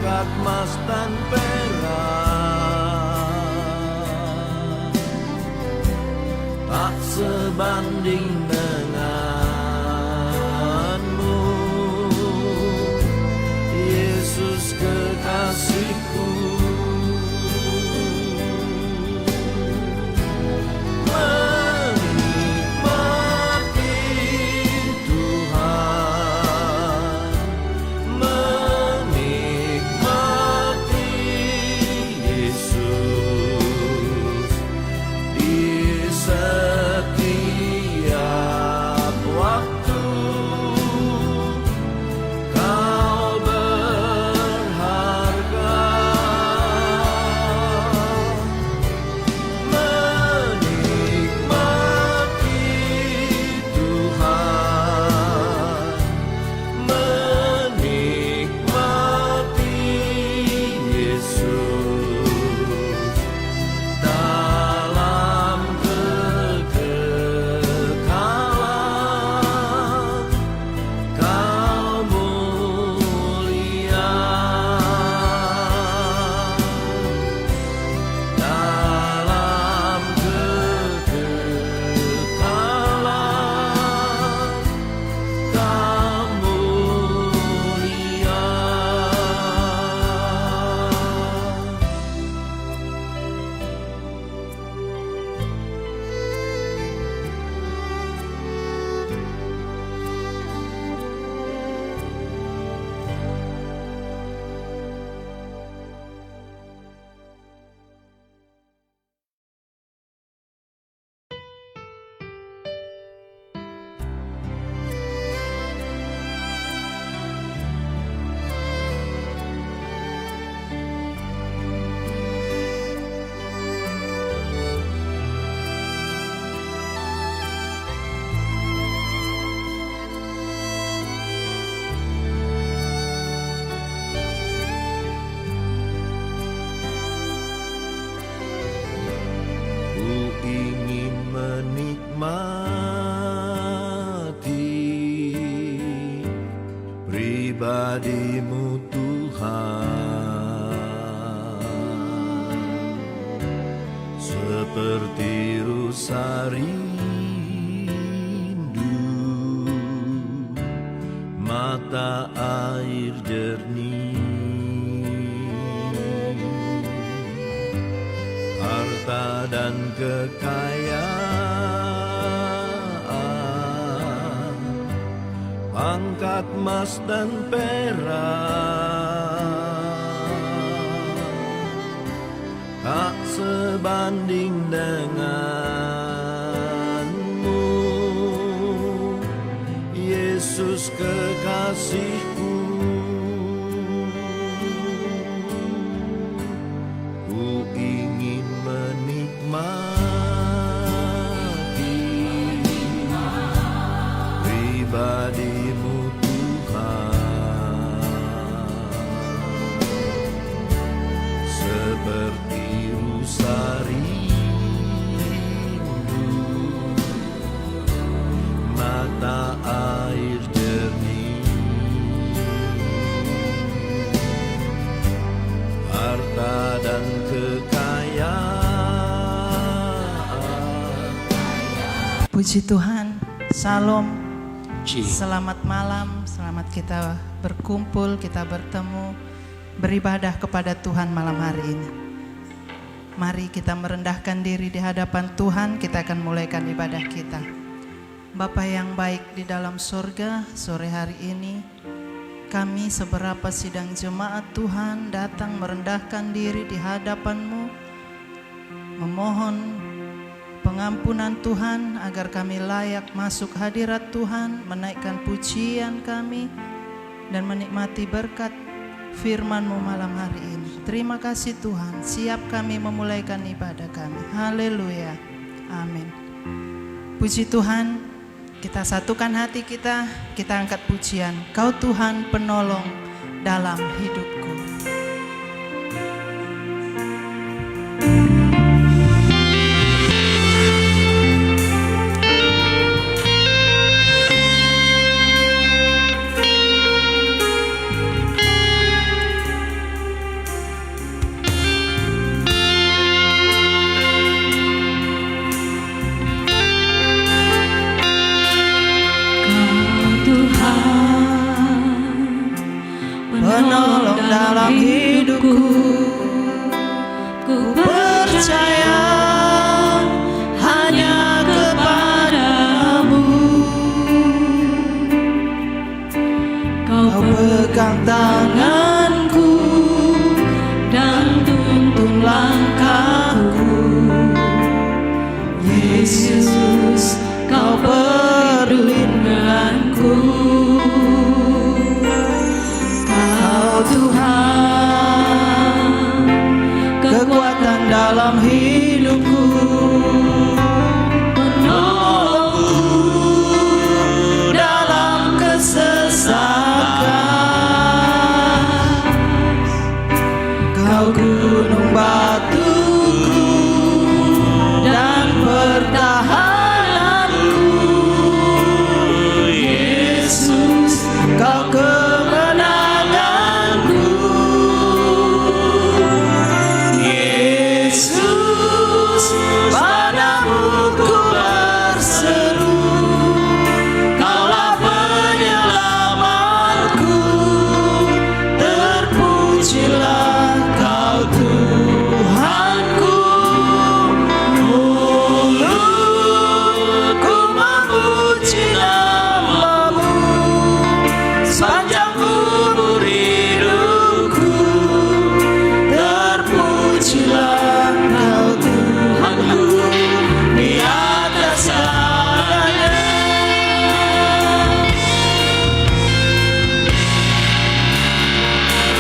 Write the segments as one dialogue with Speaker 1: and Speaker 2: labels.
Speaker 1: pangkat emas dan perak tak sebanding denganmu, Yesus kekasihku. Pribadimu Tuhan, seperti rusa rindu mata air jernih, harta dan kekayaan, pangkat emas dan perak tak sebanding denganmu, Yesus kekasihku. Ku ingin menikmati pribadimu seperti rusa rindu mata air jernih, harta dan kekayaan.
Speaker 2: Puji Tuhan, Salam, selamat malam, selamat kita berkumpul, kita bertemu, beribadah kepada Tuhan malam hari ini. Mari kita merendahkan diri di hadapan Tuhan, kita akan mulaikan ibadah kita. Bapa yang baik di dalam surga, sore hari ini kami seberapa sidang jemaat Tuhan datang merendahkan diri di hadapan-Mu, memohon pengampunan Tuhan agar kami layak masuk hadirat Tuhan, menaikkan pujian kami dan menikmati berkat firman-Mu malam hari ini. Terima kasih Tuhan, siap kami memulaikan ibadah kami. Haleluya, amin. Puji Tuhan, kita satukan hati kita angkat pujian. Kau Tuhan penolong dalam hidupku. Kau gunung batuku dan pertahananku. Yesus, Kau kemenanganku. Yesus, padamu ku berseru. Kaulah penyelamatku. Terpujilah Kau Tuhanku. Mulutku memuji nama-Mu sepanjang umur hidupku. Terpujilah Kau Tuhanku di atas segalanya.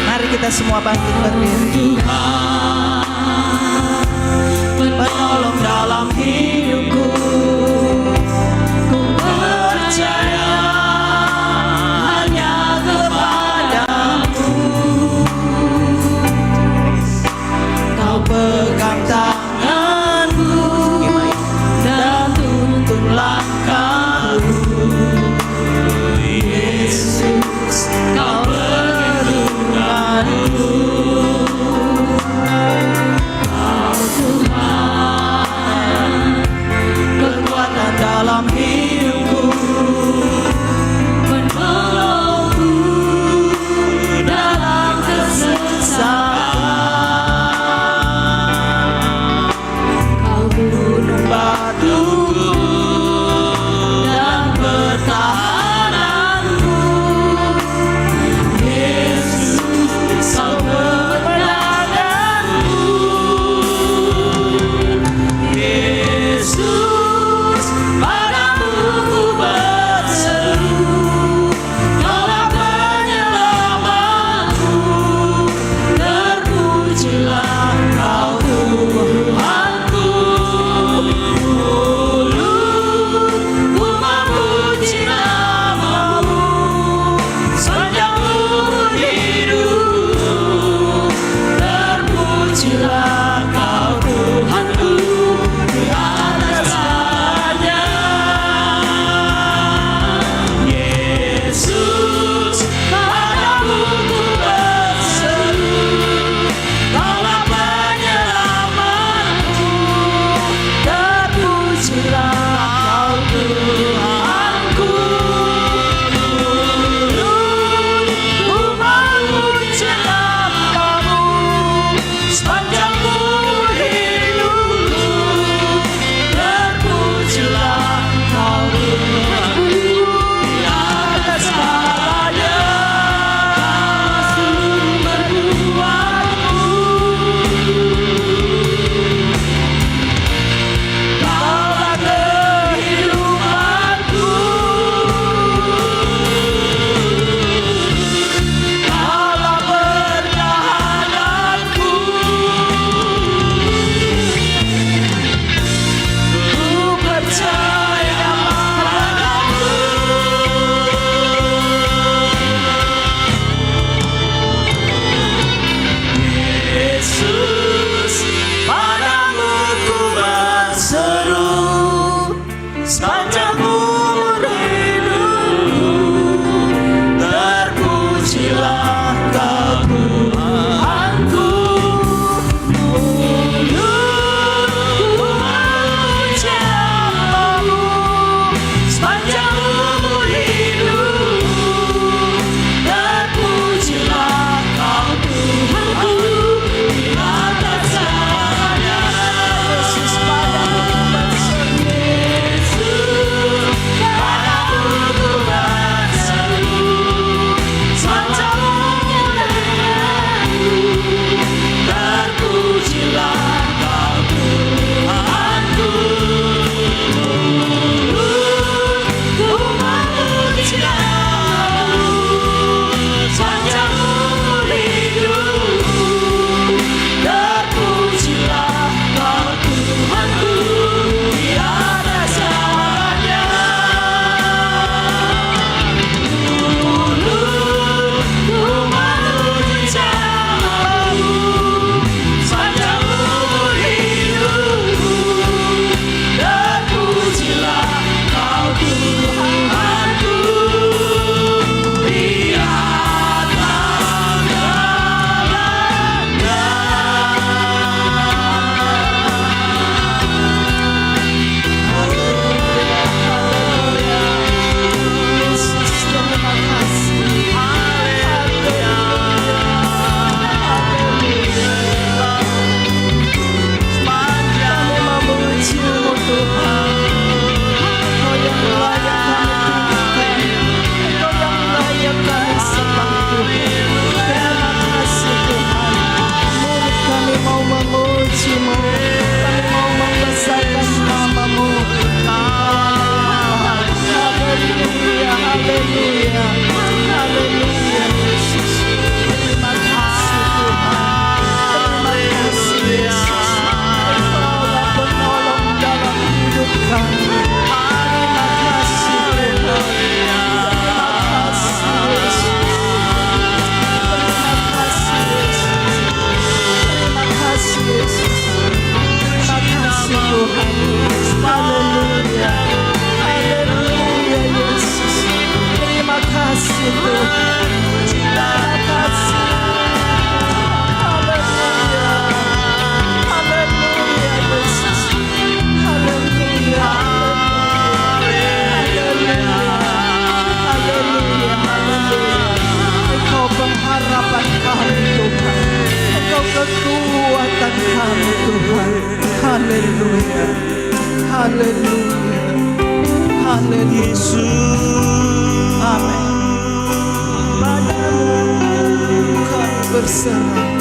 Speaker 2: Mari kita semua bangkit berdiri. Penolong dalam hidupku, ku percaya hanya kepadamu. Kau pegang tanganku dan tuntun langkahku. Yesus, Kau perlindunganku. Kau Tuhan Haleluya. Haleluya. Amin. Padamu kami berserah.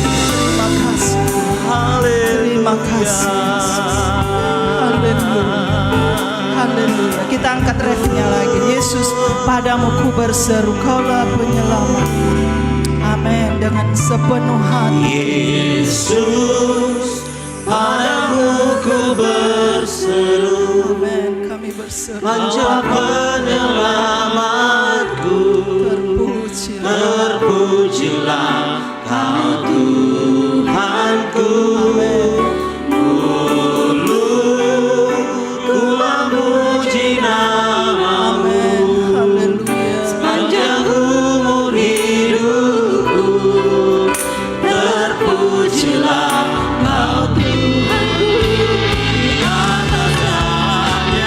Speaker 2: Terima kasih. Terima kasih. Haleluya. Haleluya. Kita angkat refnya lagi. Yesus, padamu ku berseru, Kaulah penyelamat. Amin. Dengan sepenuh hati.
Speaker 3: Yesus, padamu ku berseru.
Speaker 2: Amin. Kami berseru.
Speaker 3: Panjang penyelamatku, terpujilah Kau Tuhanku. Ku memuji namamu sepanjang umur hidupku. Terpujilah Kau Tuhanku di atas segalanya.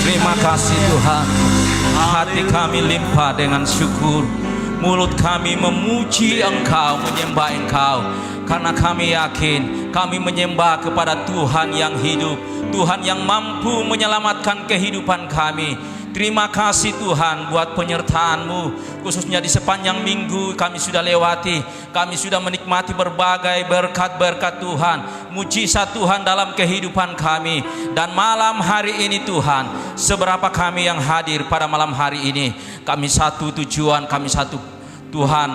Speaker 4: Terima kasih Tuhan. Hati kami limpah dengan syukur. Mulut kami memuji Engkau, menyembah Engkau. Karena kami yakin kami menyembah kepada Tuhan yang hidup, Tuhan yang mampu menyelamatkan kehidupan kami. Terima kasih Tuhan buat penyertaan-Mu, khususnya di sepanjang minggu kami sudah lewati. Kami sudah menikmati berbagai berkat-berkat Tuhan, mujizat Tuhan dalam kehidupan kami. Dan malam hari ini Tuhan, seberapa kami yang hadir pada malam hari ini, kami satu tujuan, kami satu Tuhan,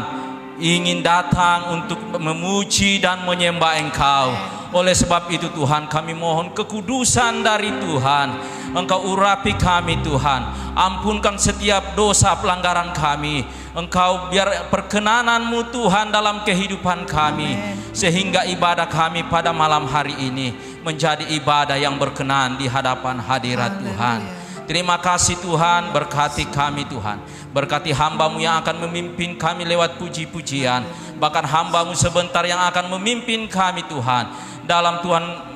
Speaker 4: ingin datang untuk memuji dan menyembah Engkau. Oleh sebab itu Tuhan, kami mohon kekudusan dari Tuhan. Engkau urapi kami Tuhan, ampunkan setiap dosa pelanggaran kami. Engkau biar perkenanan-Mu Tuhan dalam kehidupan kami, sehingga ibadah kami pada malam hari ini menjadi ibadah yang berkenan di hadapan hadirat Tuhan. Terima kasih Tuhan, berkati kami Tuhan. Berkati hamba-Mu yang akan memimpin kami lewat puji-pujian. Bahkan hamba-Mu sebentar yang akan memimpin kami Tuhan dalam Tuhan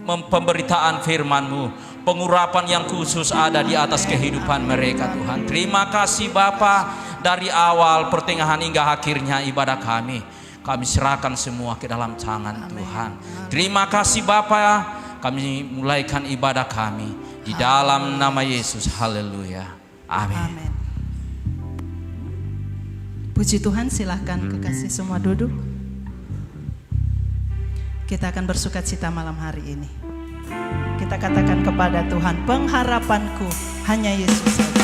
Speaker 4: pemberitaan firman-Mu, pengurapan yang khusus ada di atas kehidupan mereka Tuhan. Terima kasih Bapa, dari awal, pertengahan hingga akhirnya ibadah kami serahkan semua ke dalam tangan Tuhan. Terima kasih Bapa, kami mulaikan ibadah kami di dalam nama Yesus. Haleluya. Amin.
Speaker 2: Puji Tuhan, silahkan kekasih semua duduk. Kita akan bersukacita malam hari ini. Kita katakan kepada Tuhan, pengharapanku hanya Yesus saja.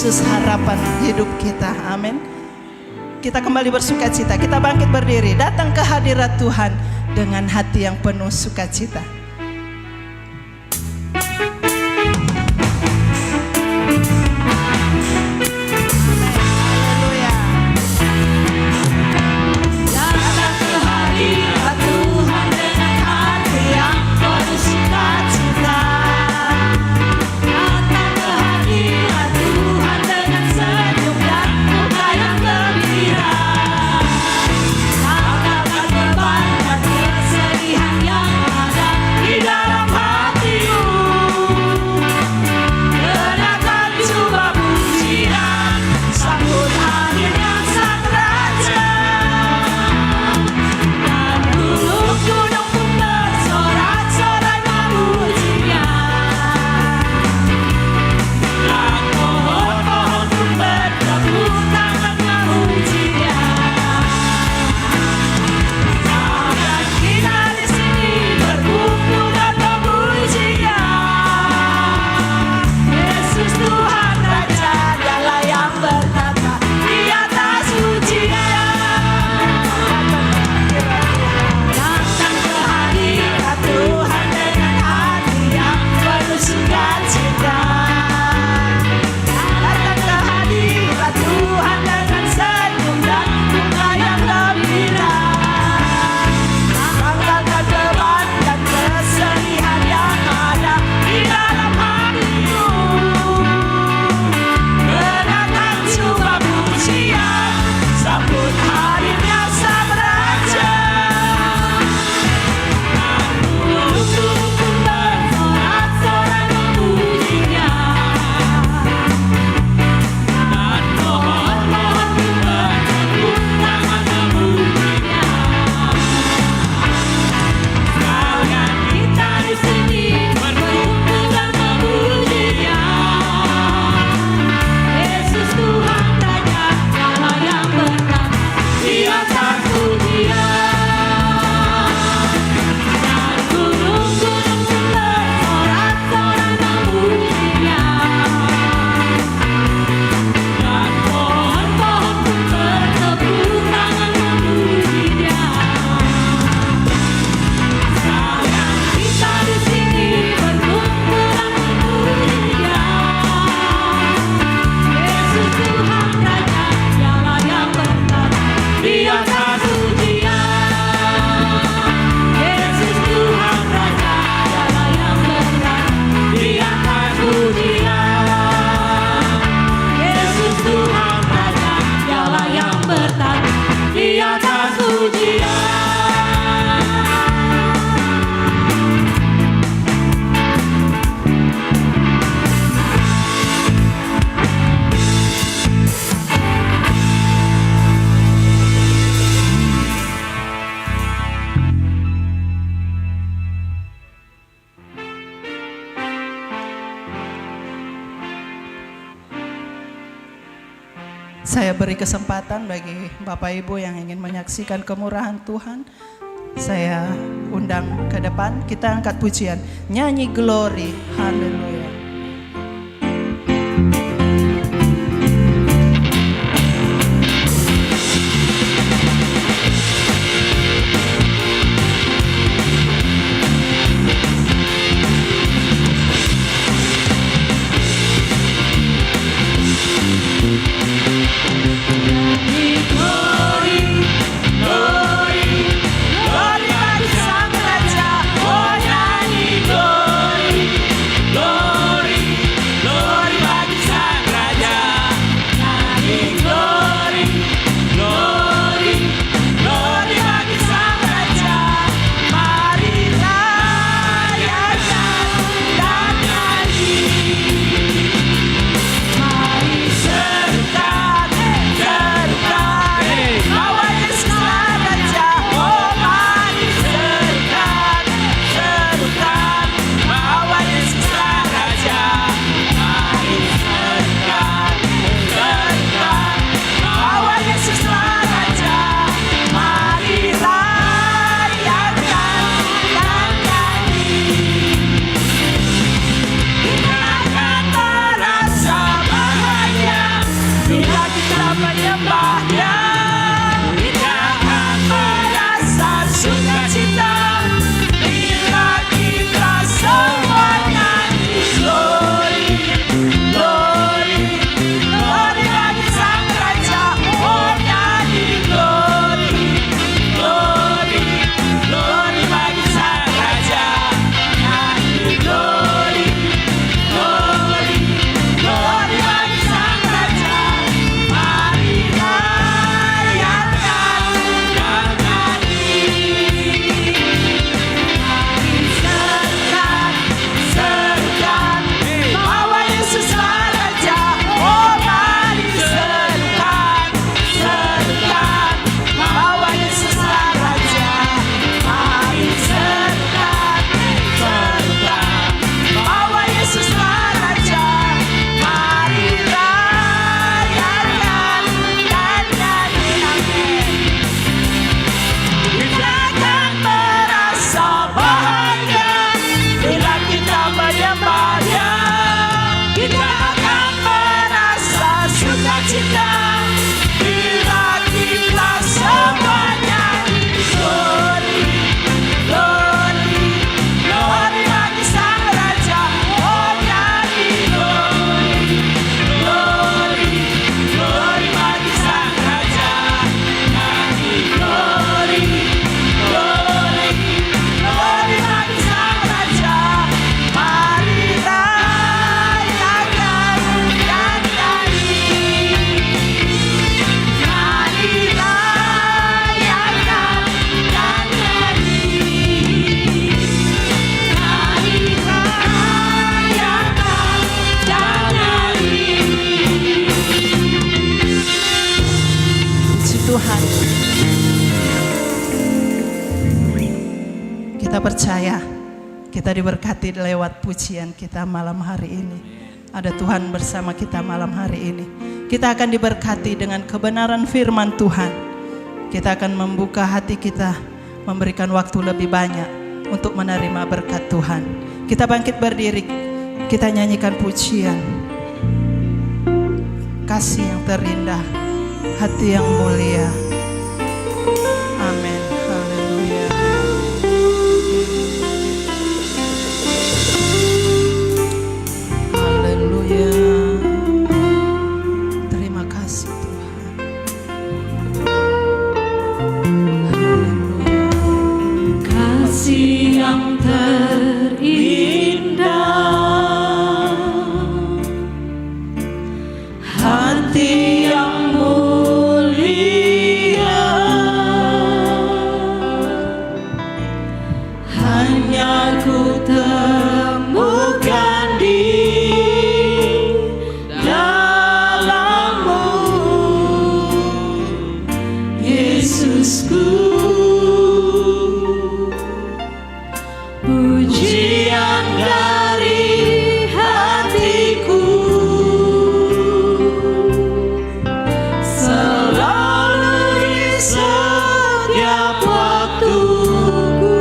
Speaker 2: Yesus harapan hidup kita. Amin. Kita kembali bersukacita, kita bangkit berdiri, datang ke hadirat Tuhan dengan hati yang penuh sukacita. Saya beri kesempatan bagi Bapak Ibu yang ingin menyaksikan kemurahan Tuhan. Saya undang ke depan, kita angkat pujian, nyanyi glory, haleluya.
Speaker 3: Glory bagi Sang Raja, oh nyanyi glory, glory.
Speaker 2: Kita percaya kita diberkati lewat pujian kita malam hari ini. Ada Tuhan bersama kita malam hari ini. Kita akan diberkati dengan kebenaran firman Tuhan. Kita akan membuka hati kita, memberikan waktu lebih banyak untuk menerima berkat Tuhan. Kita bangkit berdiri, kita nyanyikan pujian. Kasih yang terindah, hati yang mulia. Amin. Haleluya. Haleluya. Terima kasih Tuhan. Haleluya.
Speaker 3: Kasih yang terindah, hati yang mulia, hanya ku temukan di dalam-Mu, Yesusku. Pujian dari hatiku selalu di setiap waktuku,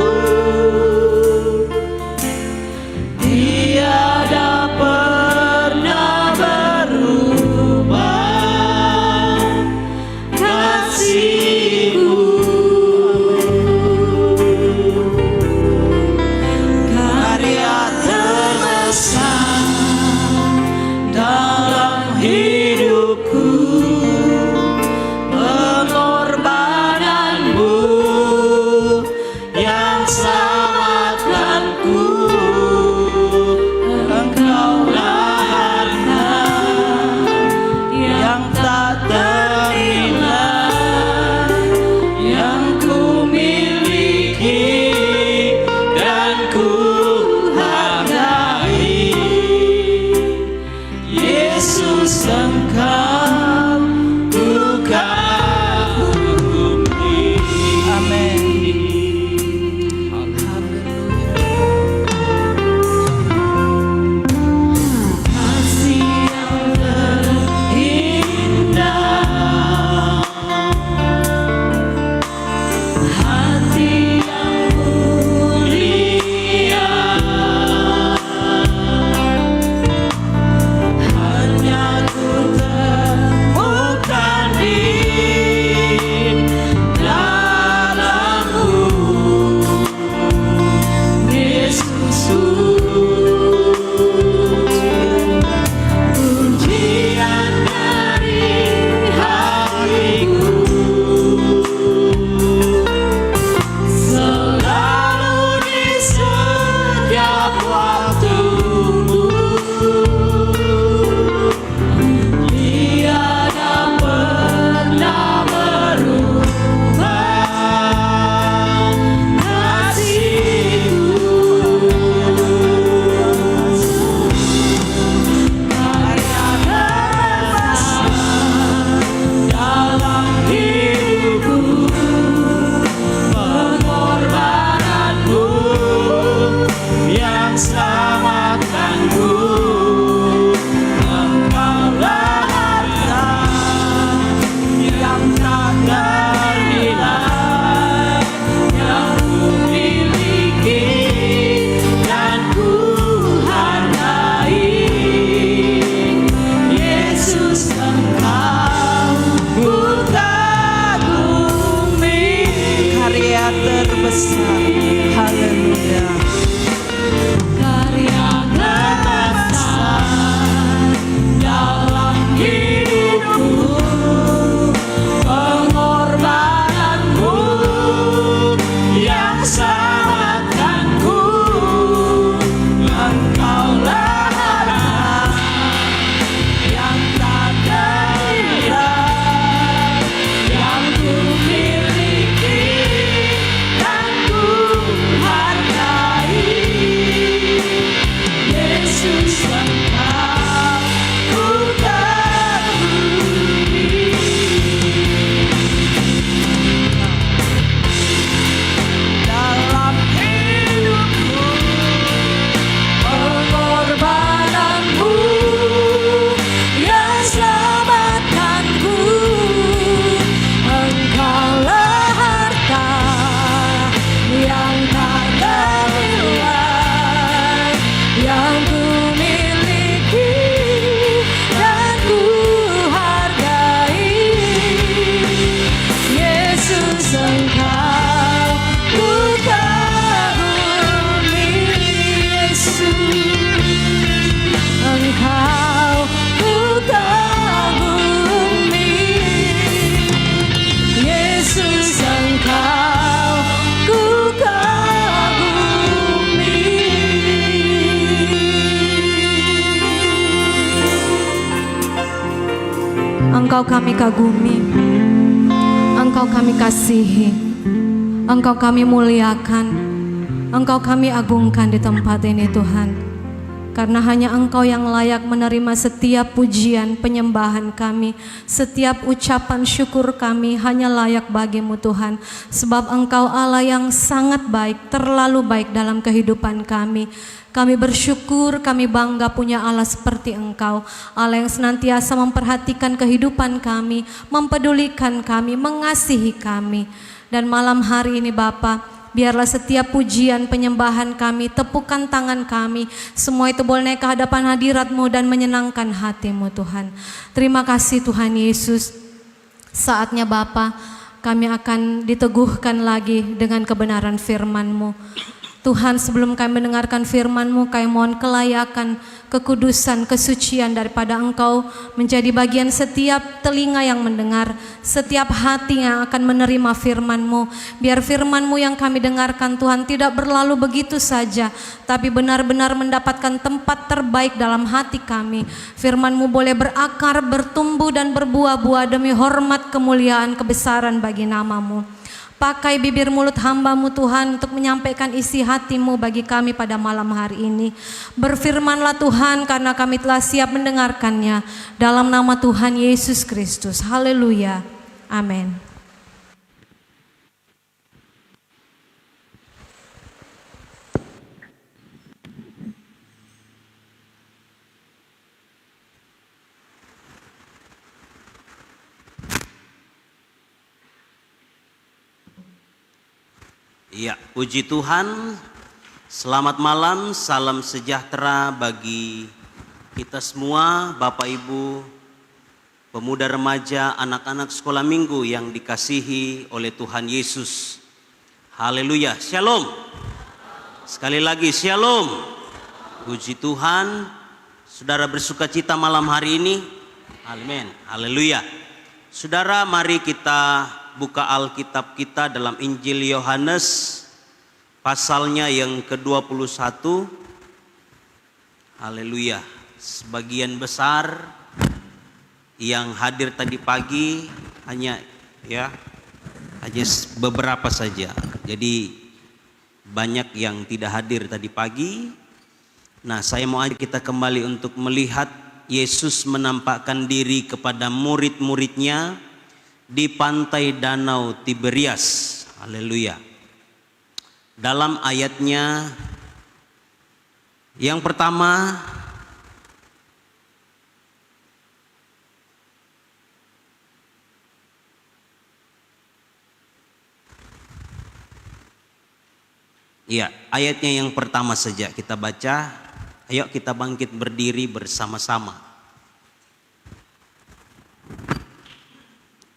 Speaker 3: tiada pernah berubah kasih-Mu.
Speaker 5: Engkau kami kagumi, Engkau kami kasihi, Engkau kami muliakan, Engkau kami agungkan di tempat ini Tuhan. Karena hanya Engkau yang layak menerima setiap pujian penyembahan kami, setiap ucapan syukur kami hanya layak bagimu Tuhan. Sebab Engkau Allah yang sangat baik, terlalu baik dalam kehidupan kami. Kami bersyukur, kami bangga punya Allah seperti Engkau, Allah yang senantiasa memperhatikan kehidupan kami, mempedulikan kami, mengasihi kami. Dan malam hari ini Bapa, biarlah setiap pujian penyembahan kami, tepukan tangan kami, semua itu boleh naik ke hadapan hadirat-Mu dan menyenangkan hati-Mu Tuhan. Terima kasih Tuhan Yesus. Saatnya Bapa, kami akan diteguhkan lagi dengan kebenaran firman-Mu. Tuhan, sebelum kami mendengarkan firman-Mu, kami mohon kelayakan, kekudusan, kesucian daripada Engkau menjadi bagian setiap telinga yang mendengar, setiap hati yang akan menerima firman-Mu. Biar firman-Mu yang kami dengarkan Tuhan tidak berlalu begitu saja, tapi benar-benar mendapatkan tempat terbaik dalam hati kami. Firman-Mu boleh berakar, bertumbuh dan berbuah-buah demi hormat, kemuliaan, kebesaran bagi nama-Mu. Pakai bibir mulut hamba-Mu Tuhan untuk menyampaikan isi hati-Mu bagi kami pada malam hari ini. Berfirmanlah Tuhan, karena kami telah siap mendengarkannya. Dalam nama Tuhan Yesus Kristus. Haleluya. Amin.
Speaker 3: Ya, puji Tuhan. Selamat malam, salam sejahtera bagi kita semua, Bapak Ibu, pemuda remaja, anak-anak sekolah minggu yang dikasihi oleh Tuhan Yesus. Haleluya, shalom. Sekali lagi, shalom. Puji Tuhan, saudara bersuka cita malam hari ini. Amin, haleluya. Saudara, mari kita buka Alkitab kita dalam Injil Yohanes pasalnya yang ke-21. Haleluya. Sebagian besar yang hadir tadi pagi hanya beberapa saja. Jadi banyak yang tidak hadir tadi pagi. Nah, saya mau ajak kita kembali untuk melihat Yesus menampakkan diri kepada murid-muridnya di pantai Danau Tiberias. Haleluya. Dalam ayatnya yang pertama, ayatnya yang pertama saja kita baca. Ayo kita bangkit berdiri bersama-sama.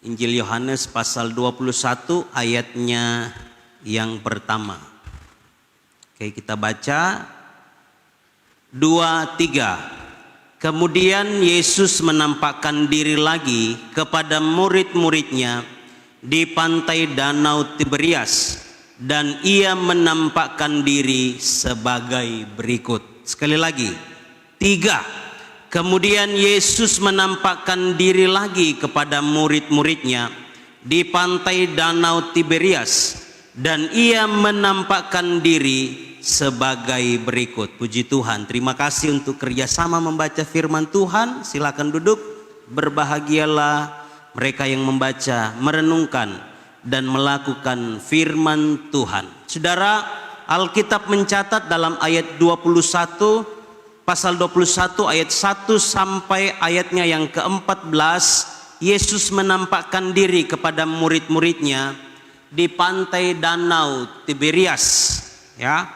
Speaker 3: Injil Yohanes pasal 21 ayatnya yang pertama. Oke, kita baca 2, 3. Kemudian Yesus menampakkan diri lagi kepada murid-muridnya di pantai Danau Tiberias, dan ia menampakkan diri sebagai berikut. Sekali lagi, 3. Kemudian Yesus menampakkan diri lagi kepada murid-muridnya di pantai Danau Tiberias, dan ia menampakkan diri sebagai berikut. Puji Tuhan. Terima kasih untuk kerjasama membaca firman Tuhan. Silakan duduk. Berbahagialah mereka yang membaca, merenungkan, dan melakukan firman Tuhan. Saudara, Alkitab mencatat dalam ayat 21, pasal 21 ayat 1 sampai ayatnya yang ke-14, Yesus menampakkan diri kepada murid-muridnya di pantai Danau Tiberias. Ya,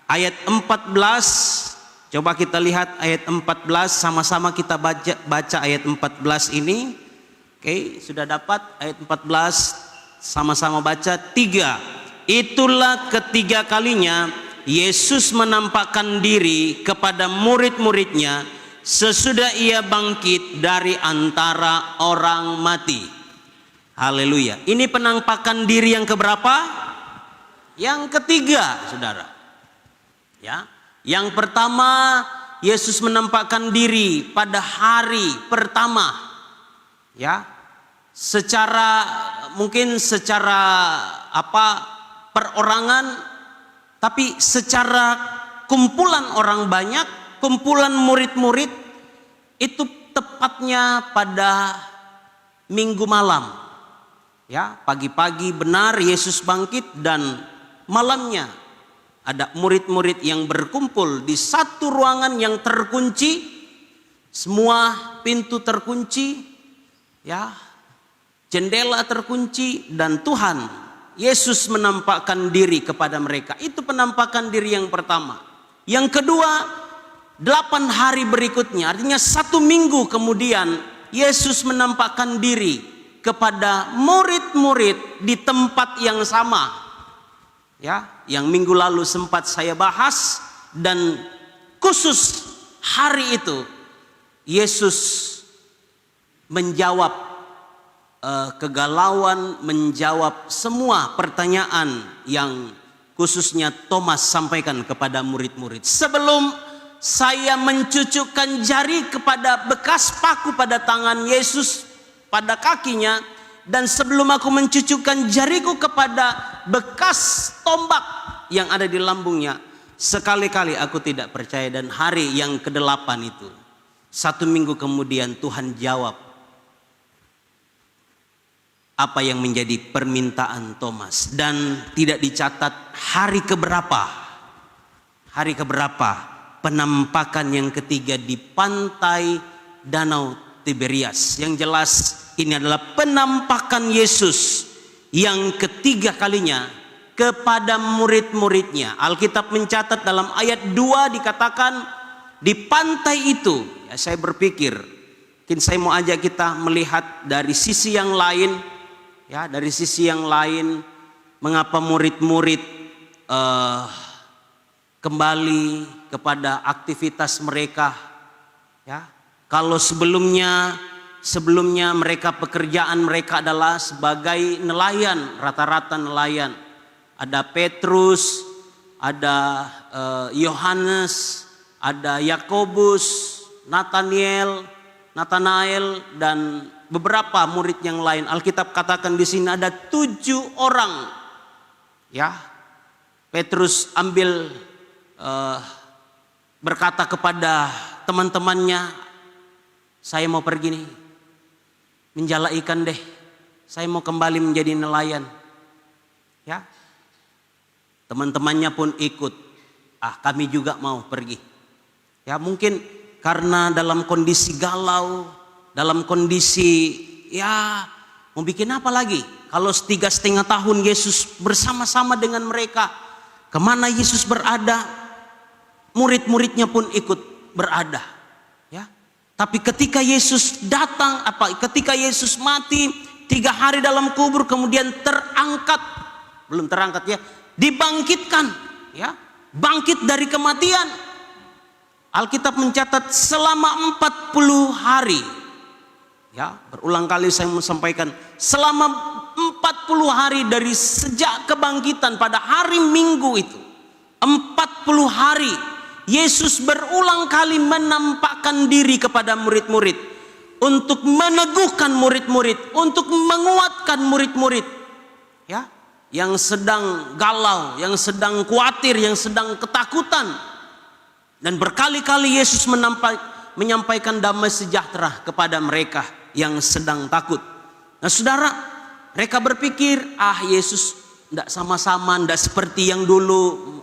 Speaker 3: ayat 14, coba kita lihat ayat 14, sama-sama kita baca ayat 14 ini. Oke, sudah dapat ayat 14, sama-sama baca. 3. Itulah ketiga kalinya Yesus menampakkan diri kepada murid-muridnya sesudah ia bangkit dari antara orang mati. Haleluya. Ini penampakan diri yang keberapa? Yang ketiga, saudara. Ya, yang pertama Yesus menampakkan diri pada hari pertama Ya, secara mungkin secara perorangan, tapi secara kumpulan orang banyak, kumpulan murid-murid itu tepatnya pada Minggu malam. Ya, pagi-pagi benar Yesus bangkit dan malamnya ada murid-murid yang berkumpul di satu ruangan yang terkunci, semua pintu terkunci, ya, jendela terkunci, dan Tuhan Yesus menampakkan diri kepada mereka. Itu penampakan diri yang pertama. Yang kedua, 8 hari berikutnya, artinya 1 minggu kemudian, Yesus menampakkan diri kepada murid-murid di tempat yang sama. Ya, yang minggu lalu sempat saya bahas, dan khusus hari itu Yesus menjawab kegalauan, menjawab semua pertanyaan yang khususnya Thomas sampaikan kepada murid-murid. Sebelum saya mencucukkan jari kepada bekas paku pada tangan Yesus, pada kakinya, dan sebelum aku mencucukkan jariku kepada bekas tombak yang ada di lambungnya, sekali-kali aku tidak percaya. Dan hari yang ke-8 itu, 1 minggu kemudian, Tuhan jawab apa yang menjadi permintaan Thomas, dan tidak dicatat hari keberapa penampakan yang ketiga di pantai Danau Tiberias. Yang jelas ini adalah penampakan Yesus yang ketiga kalinya kepada murid-muridnya. Alkitab mencatat dalam ayat 2 dikatakan di pantai itu, ya, saya berpikir mungkin saya mau ajak kita melihat dari sisi yang lain. Ya, dari sisi yang lain, mengapa murid-murid kembali kepada aktivitas mereka? Ya, kalau sebelumnya mereka, pekerjaan mereka adalah sebagai nelayan, rata-rata nelayan. Ada Petrus, ada Yohanes, ada Yakobus, Nathanael, dan beberapa murid yang lain. Alkitab katakan di sini ada 7 orang. Ya, Petrus berkata kepada teman-temannya, saya mau pergi nih, menjala ikan deh. Saya mau kembali menjadi nelayan. Ya, teman-temannya pun ikut. Kami juga mau pergi. Ya, mungkin karena dalam kondisi galau, dalam kondisi, ya, mau bikin apa lagi? Kalau 3,5 tahun Yesus bersama-sama dengan mereka, kemana Yesus berada, murid-muridnya pun ikut berada. Ya, tapi ketika Yesus datang, ketika Yesus mati 3 hari dalam kubur, kemudian belum terangkat ya, dibangkitkan, ya, bangkit dari kematian. Alkitab mencatat selama 40 hari. Ya, berulang kali saya sampaikan, selama 40 hari dari sejak kebangkitan pada hari Minggu itu, 40 hari Yesus berulang kali menampakkan diri kepada murid-murid untuk meneguhkan murid-murid, untuk menguatkan murid-murid, ya, yang sedang galau, yang sedang khawatir, yang sedang ketakutan. Dan berkali-kali Yesus menyampaikan damai sejahtera kepada mereka yang sedang takut. Nah, saudara, mereka berpikir, Yesus tidak sama-sama, tidak seperti yang dulu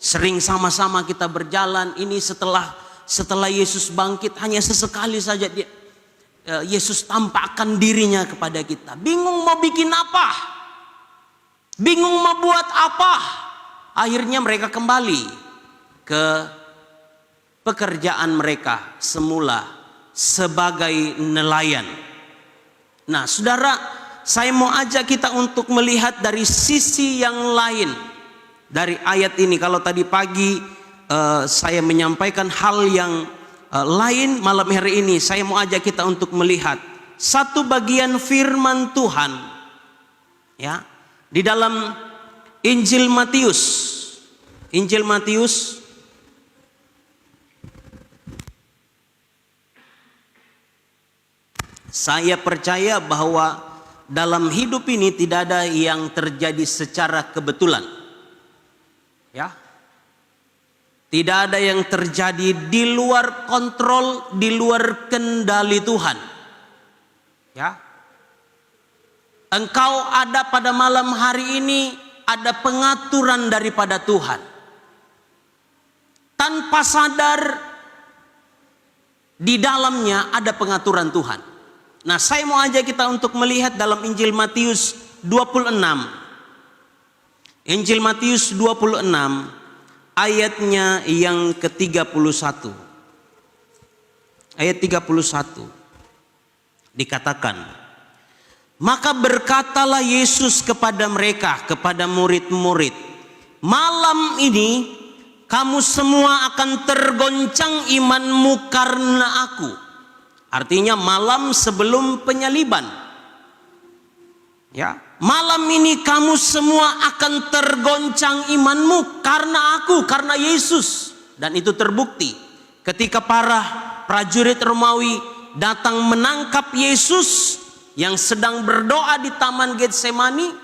Speaker 3: sering sama-sama kita berjalan. Ini setelah Yesus bangkit, hanya sesekali saja Yesus tampakkan dirinya kepada kita. Bingung mau bikin apa, bingung mau buat apa. Akhirnya mereka kembali ke pekerjaan mereka semula sebagai nelayan. Nah, saudara, saya mau ajak kita untuk melihat dari sisi yang lain dari ayat ini. Kalau tadi pagi saya menyampaikan hal yang lain, malam hari ini saya mau ajak kita untuk melihat satu bagian firman Tuhan, ya, di dalam Injil Matius. Saya percaya bahwa dalam hidup ini tidak ada yang terjadi secara kebetulan. Ya. Tidak ada yang terjadi di luar kontrol, di luar kendali Tuhan. Ya. Engkau ada pada malam hari ini, ada pengaturan daripada Tuhan. Tanpa sadar, di dalamnya ada pengaturan Tuhan. Nah, saya mau ajak kita untuk melihat dalam Injil Matius 26. Injil Matius 26 ayatnya yang ke-31. Ayat 31 dikatakan, maka berkatalah Yesus kepada mereka, kepada murid-murid, malam ini kamu semua akan tergoncang imanmu karena aku. Artinya malam sebelum penyaliban. Ya, malam ini kamu semua akan tergoncang imanmu karena aku, karena Yesus. Dan itu terbukti ketika para prajurit Romawi datang menangkap Yesus yang sedang berdoa di Taman Getsemani.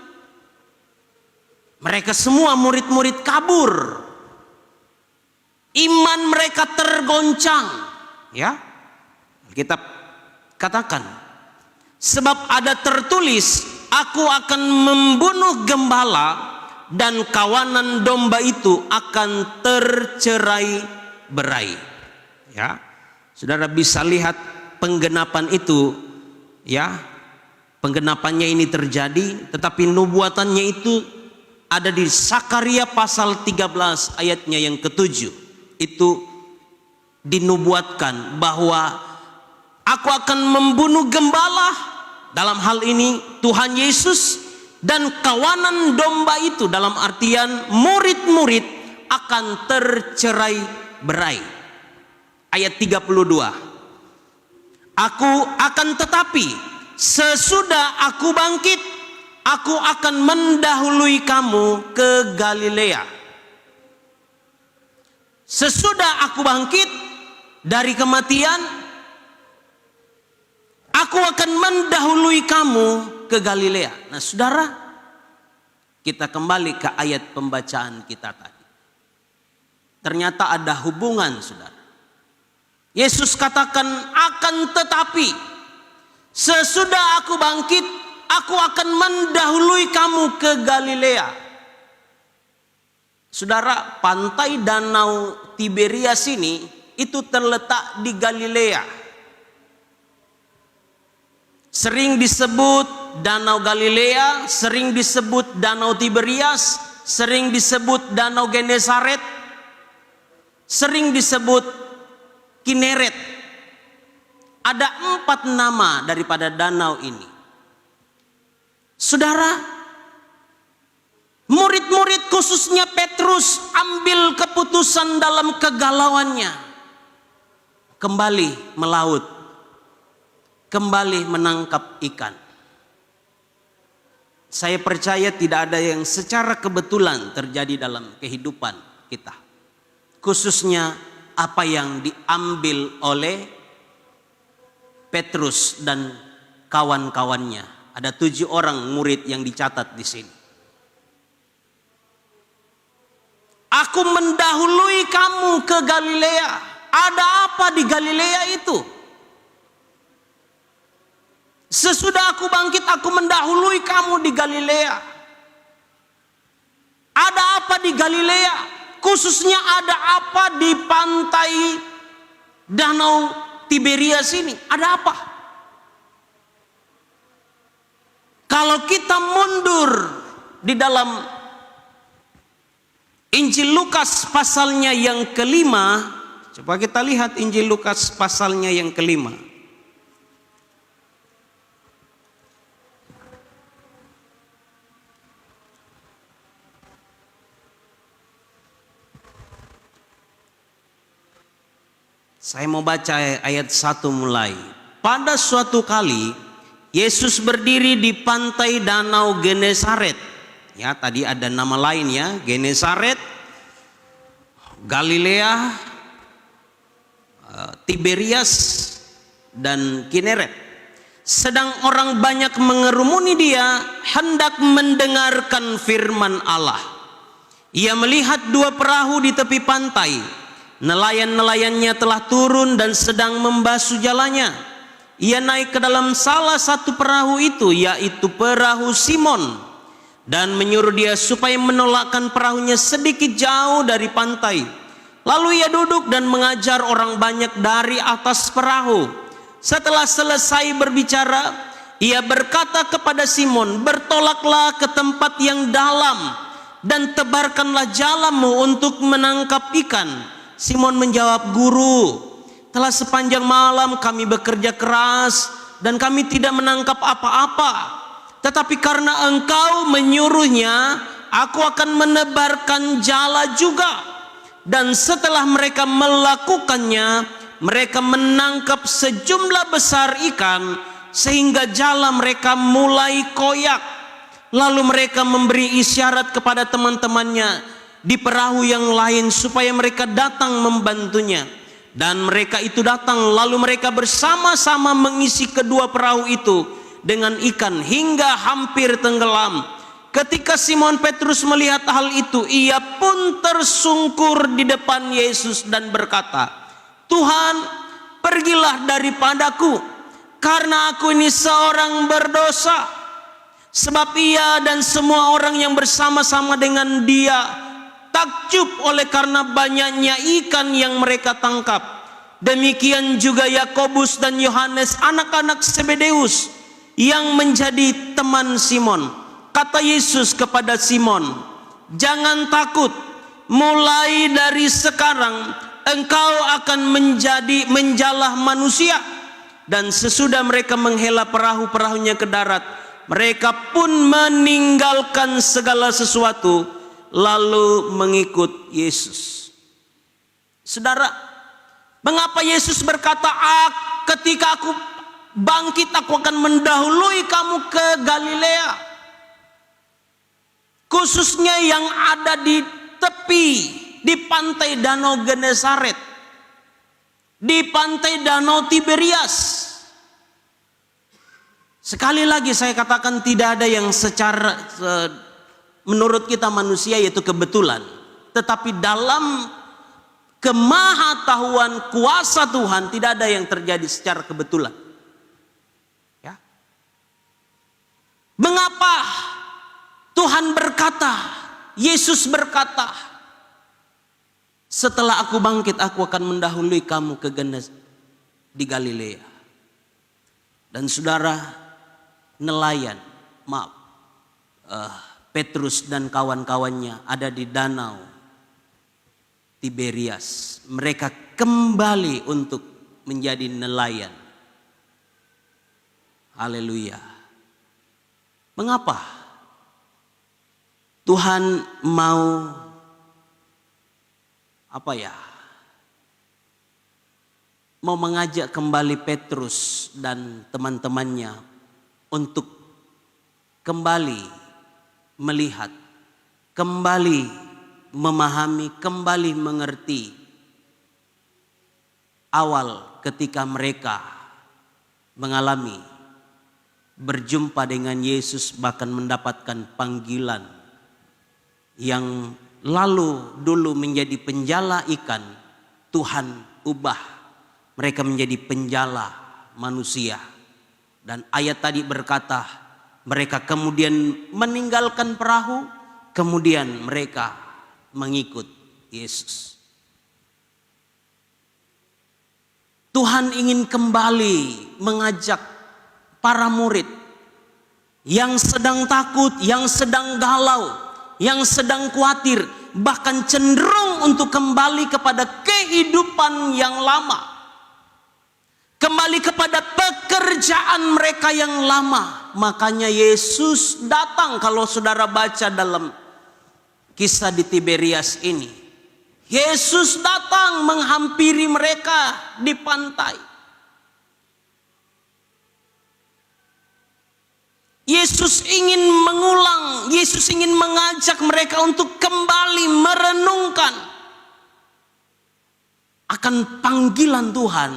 Speaker 3: Mereka semua murid-murid kabur. Iman mereka tergoncang. Ya, kita katakan, sebab ada tertulis, aku akan membunuh gembala dan kawanan domba itu akan tercerai-berai. Ya, saudara bisa lihat penggenapan itu. Ya, penggenapannya ini terjadi, tetapi nubuatannya itu ada di Sakaria pasal 13 ayatnya yang ke-7. Itu dinubuatkan bahwa aku akan membunuh gembala, dalam hal ini Tuhan Yesus, dan kawanan domba itu dalam artian murid-murid akan tercerai-berai. Ayat 32. Aku akan tetapi sesudah aku bangkit, aku akan mendahului kamu ke Galilea. Sesudah aku bangkit dari kematian, aku akan mendahului kamu ke Galilea. Nah, saudara, kita kembali ke ayat pembacaan kita tadi. Ternyata ada hubungan, saudara. Yesus katakan, akan tetapi sesudah aku bangkit, aku akan mendahului kamu ke Galilea. Saudara, pantai Danau Tiberias ini itu terletak di Galilea. Sering disebut Danau Galilea, sering disebut Danau Tiberias, sering disebut Danau Genesaret, sering disebut Kineret. Ada 4 nama daripada danau ini. Saudara, murid-murid khususnya Petrus ambil keputusan dalam kegalauannya. Kembali melaut. Kembali menangkap ikan. Saya percaya tidak ada yang secara kebetulan terjadi dalam kehidupan kita. Khususnya apa yang diambil oleh Petrus dan kawan-kawannya. Ada 7 orang murid yang dicatat di sini. Aku mendahului kamu ke Galilea. Ada apa di Galilea itu? Sesudah aku bangkit, aku mendahului kamu di Galilea. Ada apa di Galilea? Khususnya ada apa di pantai Danau Tiberias ini? Ada apa? Kalau kita mundur di dalam Injil Lukas pasalnya yang ke-5, coba kita lihat Injil Lukas pasalnya yang ke-5. Saya mau baca ayat 1 mulai. Pada suatu kali Yesus berdiri di pantai Danau Genesaret. Ya, tadi ada nama lain ya, Genesaret, Galilea, Tiberias, dan Kineret. sedang orang banyak mengerumuni dia, hendak mendengarkan firman Allah. Ia melihat 2 perahu di tepi pantai. Nelayan-nelayannya telah turun dan sedang membasuh jalannya. Ia naik ke dalam salah satu perahu itu, yaitu perahu Simon, dan menyuruh dia supaya menolakkan perahunya sedikit jauh dari pantai. Lalu ia duduk dan mengajar orang banyak dari atas perahu. Setelah selesai berbicara, ia berkata kepada Simon, "Bertolaklah ke tempat yang dalam dan tebarkanlah jalamu untuk menangkap ikan." Simon menjawab, "Guru, telah sepanjang malam kami bekerja keras dan kami tidak menangkap apa-apa. Tetapi karena Engkau menyuruhnya, aku akan menebarkan jala juga." Dan setelah mereka melakukannya, mereka menangkap sejumlah besar ikan sehingga jala mereka mulai koyak. Lalu mereka memberi isyarat kepada teman-temannya di perahu yang lain supaya mereka datang membantunya. Dan mereka itu datang, lalu mereka bersama-sama mengisi kedua perahu itu dengan ikan hingga hampir tenggelam. Ketika Simon Petrus melihat hal itu, ia pun tersungkur di depan Yesus dan berkata, "Tuhan, pergilah daripadaku, karena aku ini seorang berdosa." Sebab ia dan semua orang yang bersama-sama dengan dia takjub oleh karena banyaknya ikan yang mereka tangkap. Demikian juga Yakobus dan Yohanes, anak-anak Zebedeus, yang menjadi teman Simon. Kata Yesus kepada Simon, "Jangan takut, mulai dari sekarang engkau akan menjadi menjala manusia." Dan sesudah mereka menghela perahu-perahunya ke darat, mereka pun meninggalkan segala sesuatu lalu mengikut Yesus. Saudara, mengapa Yesus berkata, "Ketika aku bangkit, aku akan mendahului kamu ke Galilea"? Khususnya yang ada di tepi, di pantai Danau Genesaret, di pantai Danau Tiberias. Sekali lagi saya katakan, tidak ada yang secara menurut kita manusia yaitu kebetulan. Tetapi dalam kemahatauan kuasa Tuhan tidak ada yang terjadi secara kebetulan. Ya. Mengapa Tuhan berkata, Yesus berkata, "Setelah aku bangkit, aku akan mendahului kamu ke di Galilea." Dan saudara, nelayan, Petrus dan kawan-kawannya ada di danau Tiberias. Mereka kembali untuk menjadi nelayan. Haleluya. Mengapa? Tuhan mau mau mengajak kembali Petrus dan teman-temannya untuk kembali melihat, kembali memahami, kembali mengerti awal ketika mereka mengalami berjumpa dengan Yesus, bahkan mendapatkan panggilan yang lalu dulu menjadi penjala ikan. Tuhan ubah mereka menjadi penjala manusia. Dan ayat tadi berkata, mereka kemudian meninggalkan perahu, kemudian mereka mengikut Yesus. Tuhan ingin kembali mengajak para murid yang sedang takut, yang sedang galau, yang sedang khawatir, bahkan cenderung untuk kembali kepada kehidupan yang lama, kembali kepada pekerjaan mereka yang lama. Makanya Yesus datang. Kalau saudara baca dalam kisah di Tiberias ini, Yesus datang menghampiri mereka di pantai. Yesus ingin mengulang, Yesus ingin mengajak mereka untuk kembali merenungkan akan panggilan Tuhan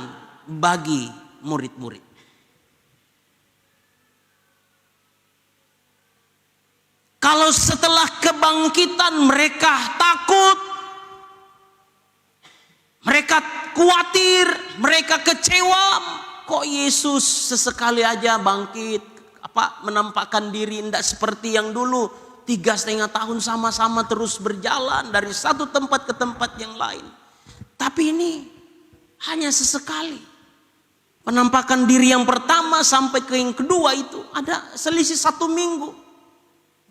Speaker 3: bagi murid-murid. Kalau setelah kebangkitan mereka takut, mereka khawatir, mereka kecewa, kok Yesus sesekali aja bangkit, menampakkan diri tidak seperti yang dulu 3,5 tahun sama-sama terus berjalan dari satu tempat ke tempat yang lain. Tapi ini hanya sesekali. Penampakan diri yang pertama sampai ke yang kedua itu ada selisih 1 minggu,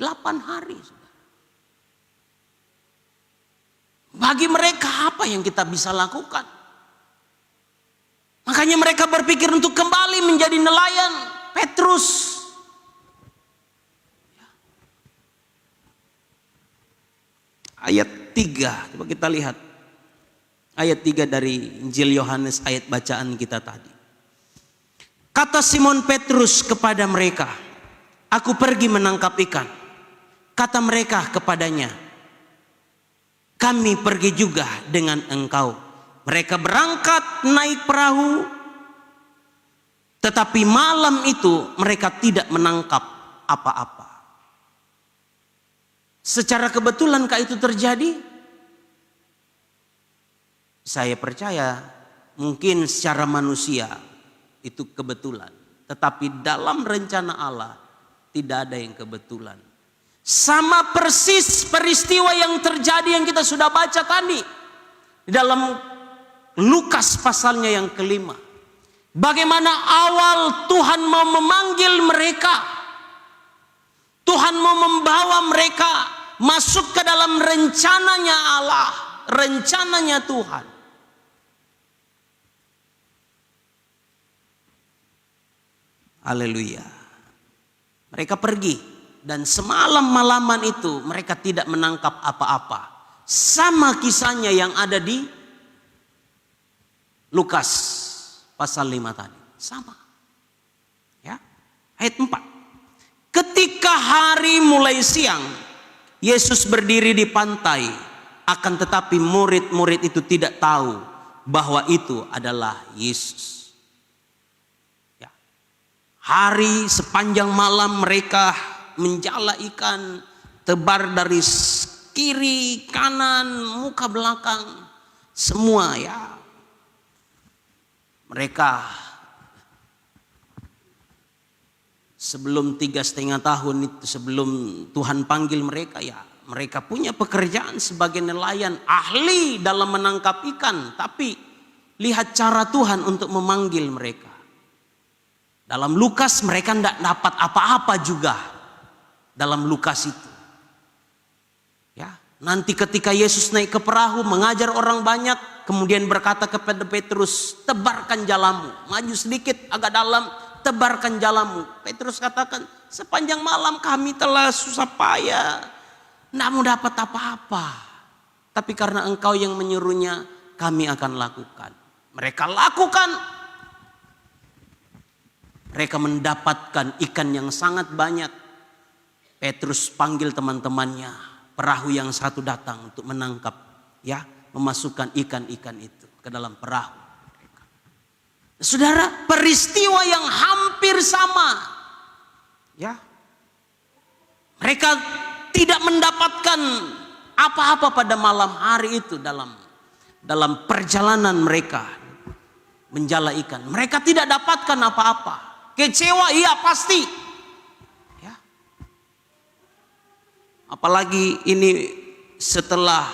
Speaker 3: 8 hari. Bagi mereka apa yang kita bisa lakukan? Makanya mereka berpikir untuk kembali menjadi nelayan. Petrus, ayat 3, coba kita lihat ayat 3 dari Injil Yohanes, ayat bacaan kita tadi. Kata Simon Petrus kepada mereka, "Aku pergi menangkap ikan." Kata mereka kepadanya, "Kami pergi juga dengan engkau." Mereka berangkat naik perahu, tetapi malam itu mereka tidak menangkap apa-apa. Secara kebetulankah itu terjadi? Saya percaya mungkin secara manusia itu kebetulan, tetapi dalam rencana Allah tidak ada yang kebetulan. Sama persis peristiwa yang terjadi yang kita sudah baca tadi di dalam Lukas pasalnya yang ke-5. Bagaimana awal Tuhan mau memanggil mereka, Tuhan mau membawa mereka masuk ke dalam rencananya Allah, rencananya Tuhan. Haleluya. Mereka pergi dan semalam-malaman itu mereka tidak menangkap apa-apa. Sama kisahnya yang ada di Lukas pasal 5 tadi. Sama. Ya. Ayat 4. Ketika hari mulai siang, Yesus berdiri di pantai, akan tetapi murid-murid itu tidak tahu bahwa itu adalah Yesus. Hari sepanjang malam mereka menjala ikan, tebar dari kiri, kanan, muka belakang, semua ya. Mereka sebelum 3,5 tahun itu, sebelum Tuhan panggil mereka ya, mereka punya pekerjaan sebagai nelayan, ahli dalam menangkap ikan. Tapi lihat cara Tuhan untuk memanggil mereka. Dalam Lukas mereka tidak dapat apa-apa juga dalam Lukas itu. Ya, nanti ketika Yesus naik ke perahu mengajar orang banyak, kemudian berkata kepada Petrus, "Tebarkan jalamu." Maju sedikit agak dalam, "Tebarkan jalamu." Petrus katakan, "Sepanjang malam kami telah susah payah, tidak mau dapat apa-apa. Tapi karena Engkau yang menyuruhnya, kami akan lakukan." Mereka lakukan. Mereka mendapatkan ikan yang sangat banyak. Petrus panggil teman-temannya, perahu yang satu datang untuk menangkap, ya, memasukkan ikan-ikan itu ke dalam perahu. Saudara, peristiwa yang hampir sama, ya. Mereka tidak mendapatkan apa-apa pada malam hari itu dalam perjalanan mereka menjala ikan. Mereka tidak dapatkan apa-apa. Kecewa, iya pasti. Ya. Apalagi ini setelah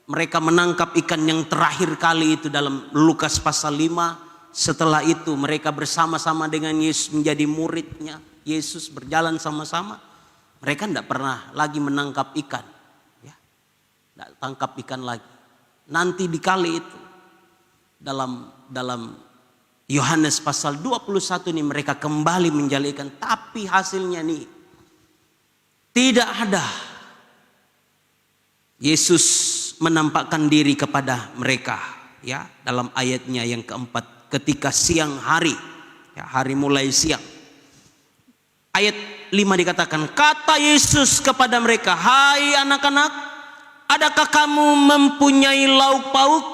Speaker 3: mereka menangkap ikan yang terakhir kali itu dalam Lukas pasal 5. Setelah itu mereka bersama-sama dengan Yesus menjadi muridnya. Yesus berjalan sama-sama. Mereka tidak pernah lagi menangkap ikan. Ya. Tidak tangkap ikan lagi. Nanti di kali itu dalam Yohanes pasal 21 ini mereka kembali menjala ikan, tapi hasilnya nih tidak ada. Yesus menampakkan diri kepada mereka, ya, dalam ayatnya yang keempat, ketika siang hari, ya, hari mulai siang. Ayat 5 dikatakan, kata Yesus kepada mereka, "Hai anak-anak, adakah kamu mempunyai lauk pauk?"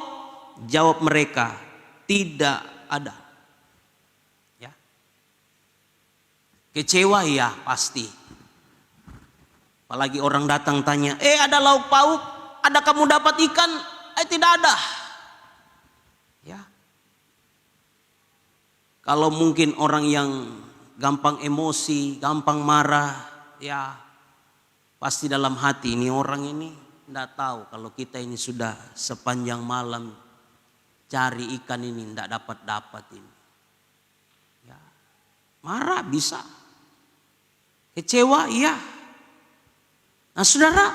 Speaker 3: Jawab mereka, "Tidak ada." Ya. Kecewa ya pasti. Apalagi orang datang tanya, ada lauk pauk, ada kamu dapat ikan? Tidak ada. Ya. Kalau mungkin orang yang gampang emosi, gampang marah, ya pasti dalam hati ini orang ini tidak tahu kalau kita ini sudah sepanjang malam cari ikan ini tidak dapat ini. Ya. Marah bisa. Kecewa iya. Nah saudara,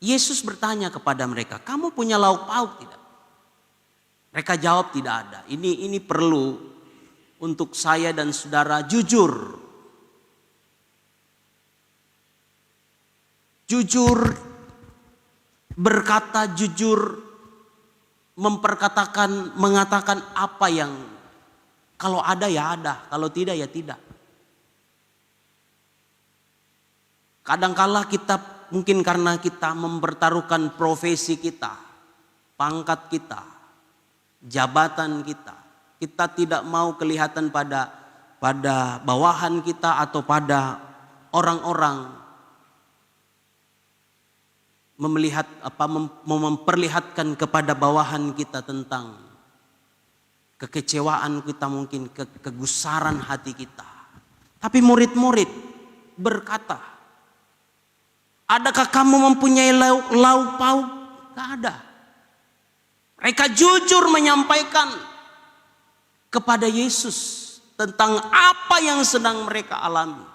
Speaker 3: Yesus bertanya kepada mereka, kamu punya lauk pauk tidak? Mereka jawab tidak ada. Ini perlu untuk saya dan saudara jujur. Jujur berkata, jujur mengatakan apa yang kalau ada ya ada, kalau tidak ya tidak. Kadangkala kita mungkin karena kita mempertaruhkan profesi kita, pangkat kita, jabatan kita. Kita tidak mau kelihatan pada bawahan kita atau pada orang-orang memperlihatkan kepada bawahan kita tentang kekecewaan kita, mungkin kegusaran hati kita. Tapi murid-murid berkata, adakah kamu mempunyai lauk pauk? Tidak ada. Mereka jujur menyampaikan kepada Yesus tentang apa yang sedang mereka alami.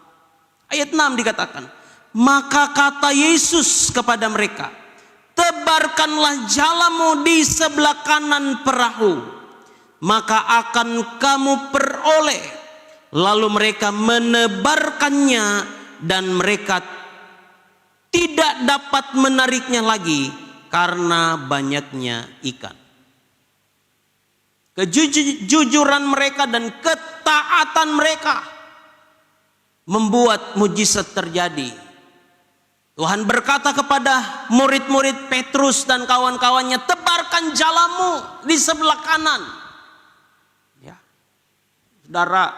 Speaker 3: Ayat 6 dikatakan, maka kata Yesus kepada mereka, tebarkanlah jalamu di sebelah kanan perahu, maka akan kamu peroleh. Lalu mereka menebarkannya dan mereka tidak dapat menariknya lagi karena banyaknya ikan. Kejujuran mereka dan ketaatan mereka membuat mujizat terjadi. Tuhan berkata kepada murid-murid Petrus dan kawan-kawannya, tebarkan jalamu di sebelah kanan. Ya. Saudara,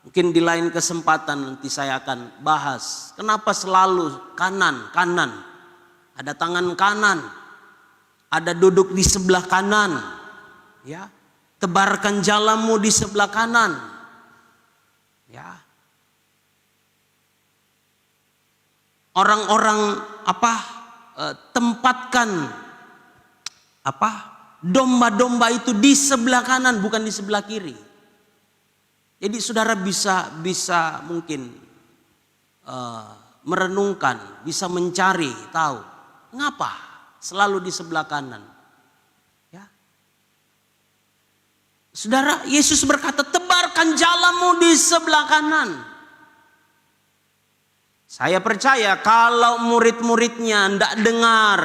Speaker 3: mungkin di lain kesempatan nanti saya akan bahas kenapa selalu kanan. Ada tangan kanan, ada duduk di sebelah kanan. Ya. Tebarkan jalamu di sebelah kanan. Ya. Orang-orang tempatkan domba-domba itu di sebelah kanan, bukan di sebelah kiri. Jadi saudara bisa mungkin merenungkan, bisa mencari tahu mengapa selalu di sebelah kanan. Ya. Saudara, Yesus berkata, tebarkan jalamu di sebelah kanan. Saya percaya kalau murid-muridnya tidak dengar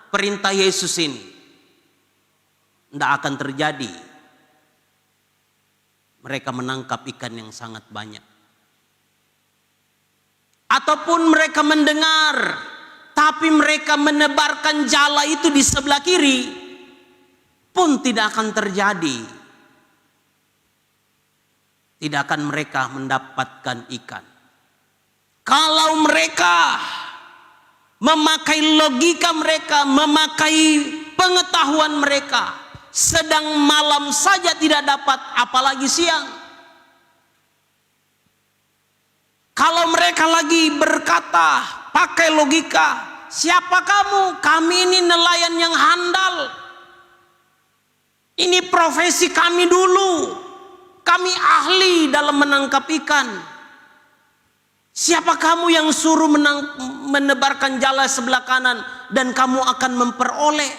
Speaker 3: perintah Yesus ini, tidak akan terjadi. Mereka menangkap ikan yang sangat banyak. Ataupun mereka mendengar, tapi mereka menebarkan jala itu di sebelah kiri, pun tidak akan terjadi. Tidak akan mereka mendapatkan ikan. Kalau mereka memakai logika mereka, memakai pengetahuan mereka, sedang malam saja tidak dapat, apalagi siang. Kalau mereka lagi berkata, pakai logika, siapa kamu? Kami ini nelayan yang handal. Ini profesi kami dulu. Kami ahli dalam menangkap ikan. Siapa kamu yang suruh menebarkan jala sebelah kanan dan kamu akan memperoleh?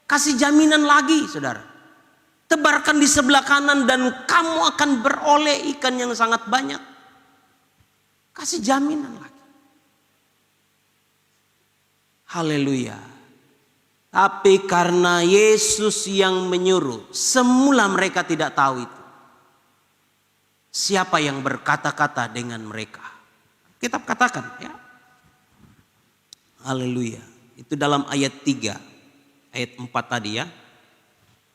Speaker 3: Kasih jaminan lagi, saudara. Tebarkan di sebelah kanan dan kamu akan beroleh ikan yang sangat banyak. Kasih jaminan lagi. Haleluya. Tapi karena Yesus yang menyuruh, semula mereka tidak tahu itu. Siapa yang berkata-kata dengan mereka? Kitab katakan ya. Haleluya. Itu dalam ayat 3, ayat 4 tadi ya.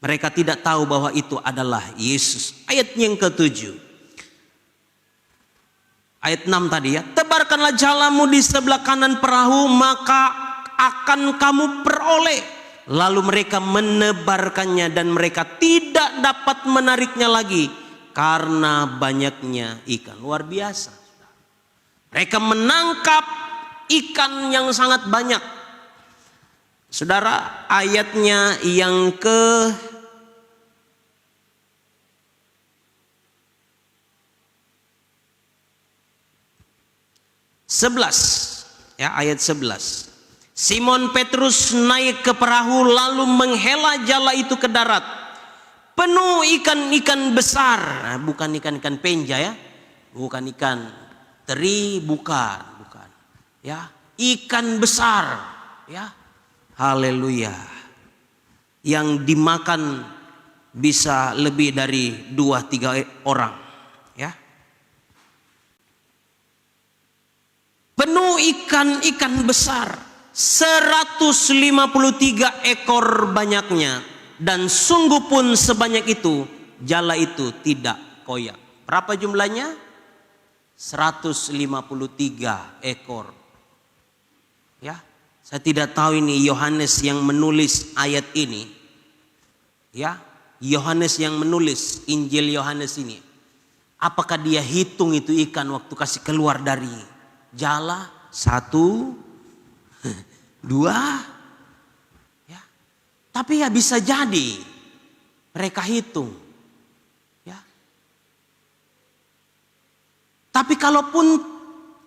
Speaker 3: Mereka tidak tahu bahwa itu adalah Yesus. Ayat yang ke-7. Ayat 6 tadi ya. Tebarkanlah jalamu di sebelah kanan perahu, maka akan kamu peroleh. Lalu mereka menebarkannya dan mereka tidak dapat menariknya lagi karena banyaknya ikan. Luar biasa. Mereka menangkap ikan yang sangat banyak. Saudara, ayatnya yang ke 11 ya, ayat 11. Simon Petrus naik ke perahu lalu menghela jala itu ke darat, penuh ikan-ikan besar. Nah, bukan ikan-ikan penja ya, bukan ikan teri, bukan ya, ikan besar ya. Haleluya. Yang dimakan bisa lebih dari 2-3 orang ya. Penuh ikan-ikan besar, 153 ekor banyaknya, dan sungguh pun sebanyak itu jala itu tidak koyak. Berapa jumlahnya? 153 ekor. Ya, saya tidak tahu ini Yohanes yang menulis ayat ini. Ya, Yohanes yang menulis Injil Yohanes ini. Apakah dia hitung itu ikan waktu kasih keluar dari jala? 1, 2 ya. Tapi ya bisa jadi mereka hitung ya. Tapi kalaupun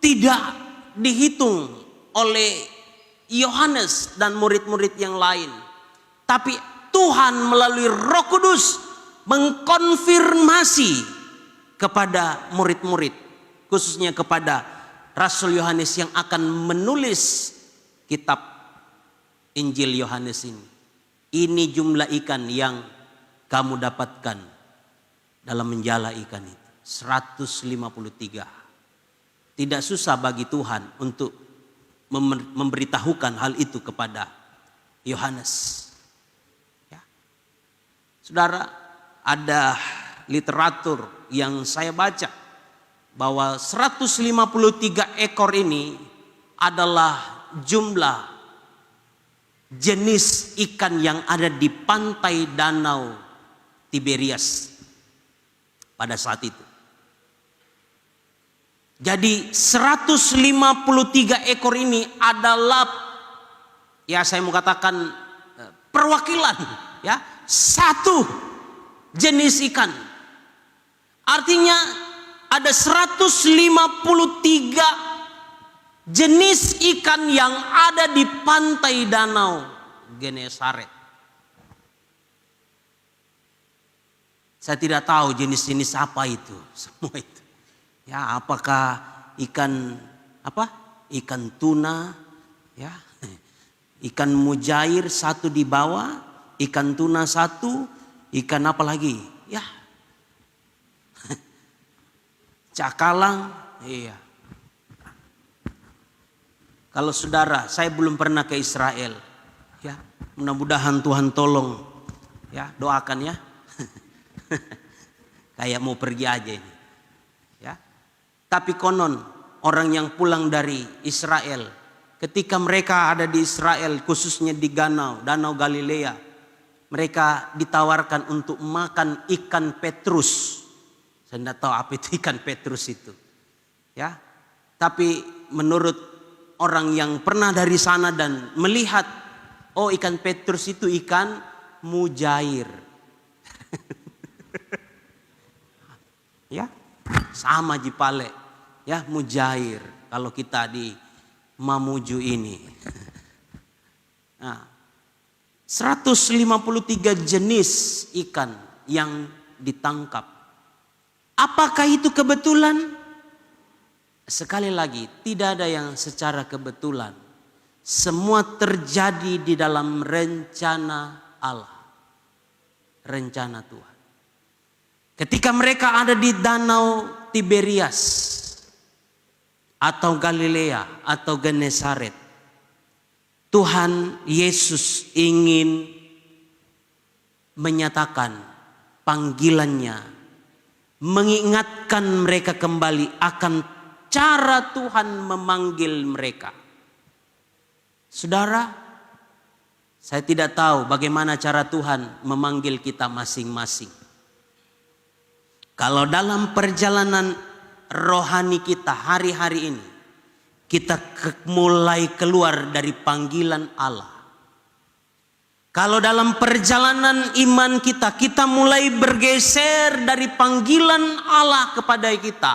Speaker 3: tidak dihitung oleh Yohanes dan murid-murid yang lain, tapi Tuhan melalui Roh Kudus mengkonfirmasi kepada murid-murid, khususnya kepada Rasul Yohanes yang akan menulis kitab Injil Yohanes ini. Ini jumlah ikan yang kamu dapatkan dalam menjala ikan itu. 153. Tidak susah bagi Tuhan untuk memberitahukan hal itu kepada Yohanes. Ya. Saudara, ada literatur yang saya baca bahwa 153 ekor ini adalah jumlah jenis ikan yang ada di pantai Danau Tiberias pada saat itu. Jadi 153 ekor ini adalah, ya saya mau katakan perwakilan ya, satu jenis ikan. Artinya ada 153 jenis ikan yang ada di pantai Danau Genesaret. Saya tidak tahu jenis-jenis apa itu, semua itu. Ya, apakah ikan apa? Ikan tuna, ya. Ikan mujair satu di bawah, ikan tuna satu, ikan apa lagi? Ya. Cakalang, iya. Kalau saudara, saya belum pernah ke Israel, ya. Mudah-mudahan Tuhan tolong, ya, doakan ya. Kayak mau pergi aja ini, ya. Tapi konon orang yang pulang dari Israel, ketika mereka ada di Israel, khususnya di Danau Galilea, mereka ditawarkan untuk makan ikan Petrus. Saya tidak tahu apa itu ikan Petrus itu, ya. Tapi menurut orang yang pernah dari sana dan melihat, oh ikan Petrus itu ikan mujair, ya, sama Jipale, ya, mujair. Kalau kita di Mamuju ini, nah, 153 jenis ikan yang ditangkap. Apakah itu kebetulan? Sekali lagi, tidak ada yang secara kebetulan. Semua terjadi di dalam rencana Allah. Rencana Tuhan. Ketika mereka ada di Danau Tiberias atau Galilea atau Genesaret, Tuhan Yesus ingin menyatakan panggilannya, mengingatkan mereka kembali akan cara Tuhan memanggil mereka. Saudara, saya tidak tahu bagaimana cara Tuhan memanggil kita masing-masing. Kalau dalam perjalanan rohani kita hari-hari ini, kita mulai keluar dari panggilan Allah. Kalau dalam perjalanan iman kita, kita mulai bergeser dari panggilan Allah kepada kita.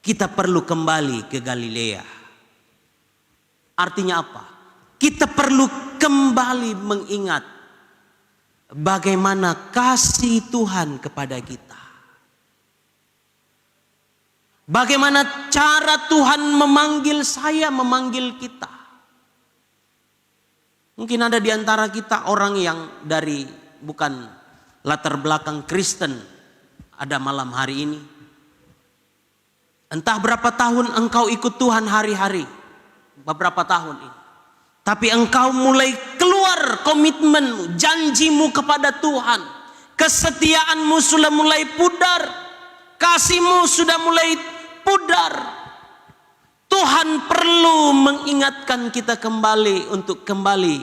Speaker 3: Kita perlu kembali ke Galilea. Artinya apa? Kita perlu kembali mengingat bagaimana kasih Tuhan kepada kita. Bagaimana cara Tuhan memanggil saya, memanggil kita. Mungkin ada di antara kita orang yang dari bukan latar belakang Kristen ada malam hari ini. Entah berapa tahun engkau ikut Tuhan hari-hari, beberapa tahun ini. Tapi engkau mulai keluar komitmenmu, janjimu kepada Tuhan. Kesetiaanmu sudah mulai pudar, kasihmu sudah mulai pudar. Tuhan perlu mengingatkan kita kembali untuk kembali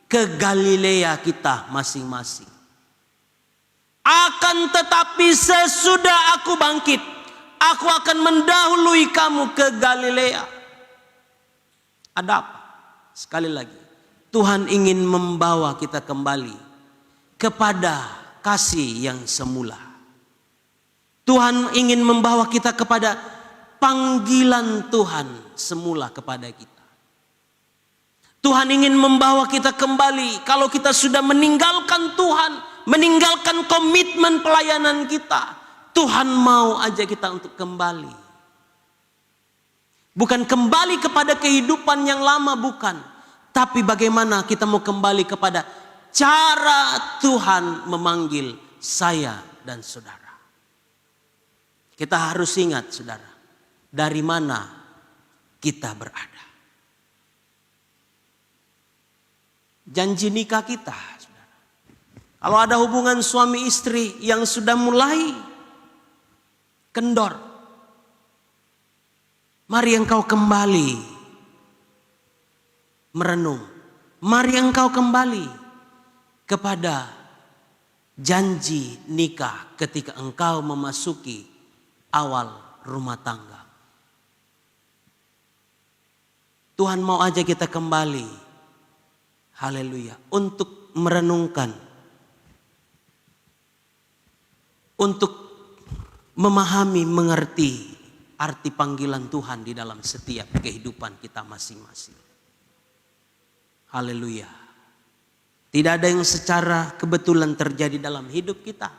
Speaker 3: ke Galilea kita masing-masing. Akan tetapi sesudah aku bangkit, aku akan mendahului kamu ke Galilea. Ada apa? Sekali lagi, Tuhan ingin membawa kita kembali kepada kasih yang semula. Tuhan ingin membawa kita kepada panggilan Tuhan semula kepada kita. Tuhan ingin membawa kita kembali. Kalau kita sudah meninggalkan Tuhan, meninggalkan komitmen pelayanan kita, Tuhan mau ajak kita untuk kembali. Bukan kembali kepada kehidupan yang lama, bukan. Tapi bagaimana kita mau kembali kepada cara Tuhan memanggil saya dan saudara. Kita harus ingat, saudara, dari mana kita berada. Janji nikah kita, saudara. Kalau ada hubungan suami istri yang sudah mulai kendor, mari engkau kembali merenung. Mari engkau kembali kepada janji nikah ketika engkau memasuki awal rumah tangga. Tuhan mau ajak kita kembali, haleluya, untuk merenungkan, untuk memahami, mengerti arti panggilan Tuhan di dalam setiap kehidupan kita masing-masing. Haleluya. Tidak ada yang secara kebetulan terjadi dalam hidup kita,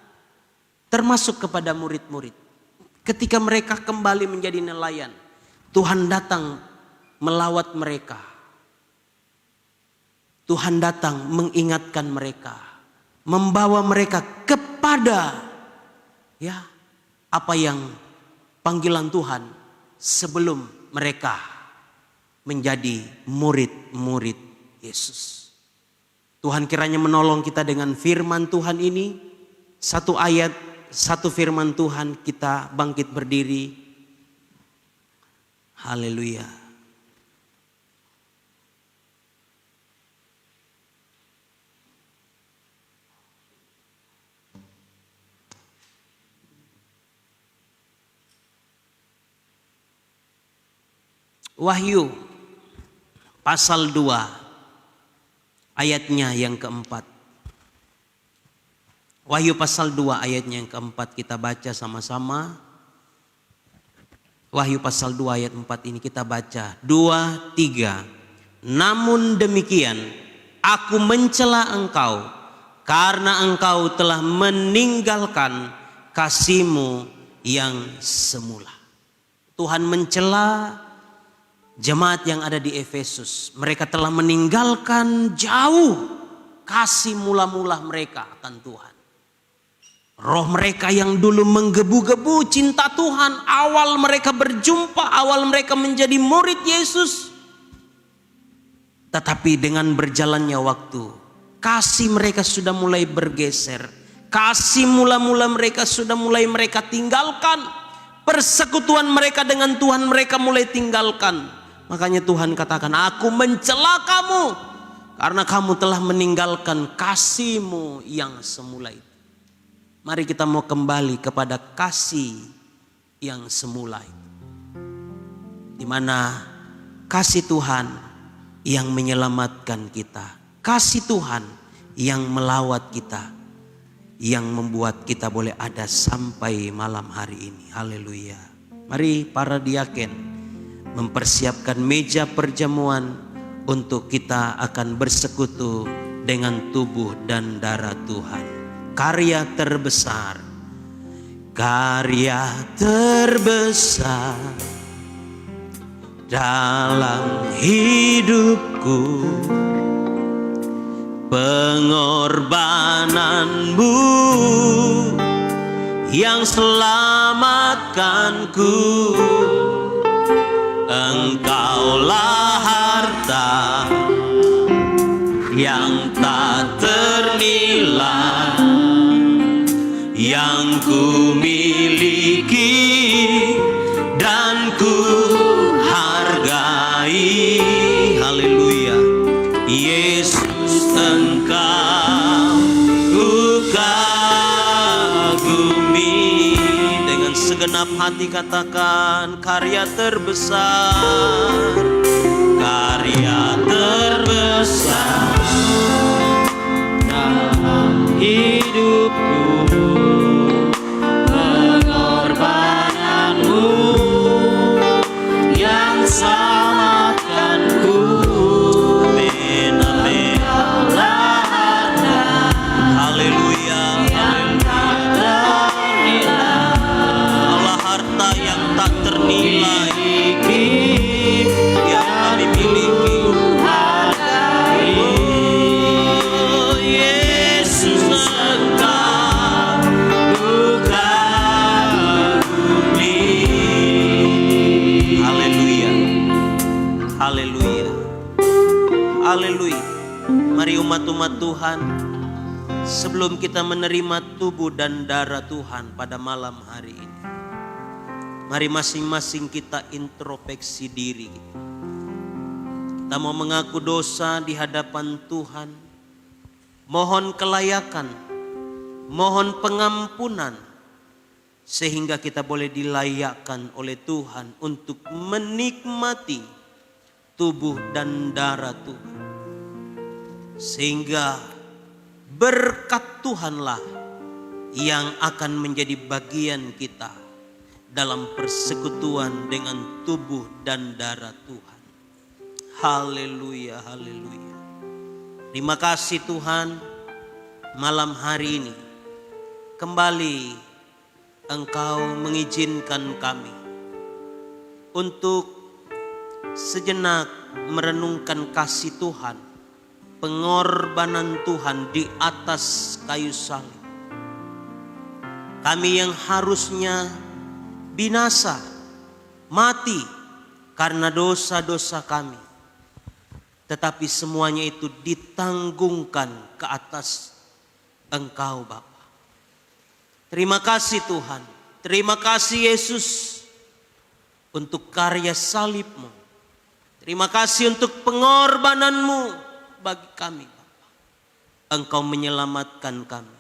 Speaker 3: termasuk kepada murid-murid. Ketika mereka kembali menjadi nelayan, Tuhan datang melawat mereka. Tuhan datang mengingatkan mereka, membawa mereka kepada apa yang panggilan Tuhan sebelum mereka menjadi murid-murid Yesus. Tuhan kiranya menolong kita dengan firman Tuhan ini. Satu ayat, satu firman Tuhan, kita bangkit berdiri. Haleluya. Wahyu pasal 2 ayatnya yang keempat. Wahyu pasal 2 ayatnya yang keempat kita baca sama-sama. Wahyu pasal 2 ayat 4 ini kita baca 2, 3. Namun demikian aku mencela engkau karena engkau telah meninggalkan kasihmu yang semula. Tuhan mencela jemaat yang ada di Efesus. Mereka telah meninggalkan jauh kasih mula-mula mereka akan Tuhan. Roh mereka yang dulu menggebu-gebu cinta Tuhan, awal mereka berjumpa, awal mereka menjadi murid Yesus. Tetapi dengan berjalannya waktu, Kasih mereka sudah mulai bergeser. Kasih mula-mula mereka sudah mulai mereka tinggalkan. Persekutuan mereka dengan Tuhan mereka mulai tinggalkan. Makanya Tuhan katakan, aku mencela kamu karena kamu telah meninggalkan kasih-Mu yang semula itu. Mari kita mau kembali kepada kasih yang semula itu. Di mana kasih Tuhan yang menyelamatkan kita. Kasih Tuhan yang melawat kita, yang membuat kita boleh ada sampai malam hari ini. Haleluya. Mari para diaken mempersiapkan meja perjamuan untuk kita akan bersekutu dengan tubuh dan darah Tuhan. Karya terbesar, karya terbesar dalam hidupku, pengorbananmu yang selamatkanku. Engkaulah harta yang tak ternilai yang ku miliki dan ku hargai. Haleluya. Yesus, Engkau ku kagumi. Dengan segenap hati katakan, karya terbesar, karya terbesar dalam hidupku, pengorbananmu yang selamatkanku. Amin, amin. Haleluya, Allah harta yang tak ternilai yang kami miliki. Oh, Yesus, Engkau ku kagumi. Haleluya, haleluya, haleluya. Mari umat-umat Tuhan, sebelum kita menerima tubuh dan darah Tuhan pada malam hari ini, mari masing-masing kita introspeksi diri. Kita mau mengaku dosa di hadapan Tuhan, mohon kelayakan, mohon pengampunan, sehingga kita boleh dilayakkan oleh Tuhan untuk menikmati tubuh dan darah Tuhan. Sehingga berkat Tuhanlah yang akan menjadi bagian kita dalam persekutuan dengan tubuh dan darah Tuhan. Haleluya, haleluya. Terima kasih Tuhan, malam hari ini kembali Engkau mengizinkan kami untuk sejenak merenungkan kasih Tuhan, pengorbanan Tuhan di atas kayu salib. Kami yang harusnya binasa, mati karena dosa-dosa kami, tetapi semuanya itu ditanggungkan ke atas Engkau Bapa. Terima kasih Tuhan, terima kasih Yesus untuk karya salib-Mu. Terima kasih untuk pengorbanan-Mu bagi kami Bapa. Engkau menyelamatkan kami.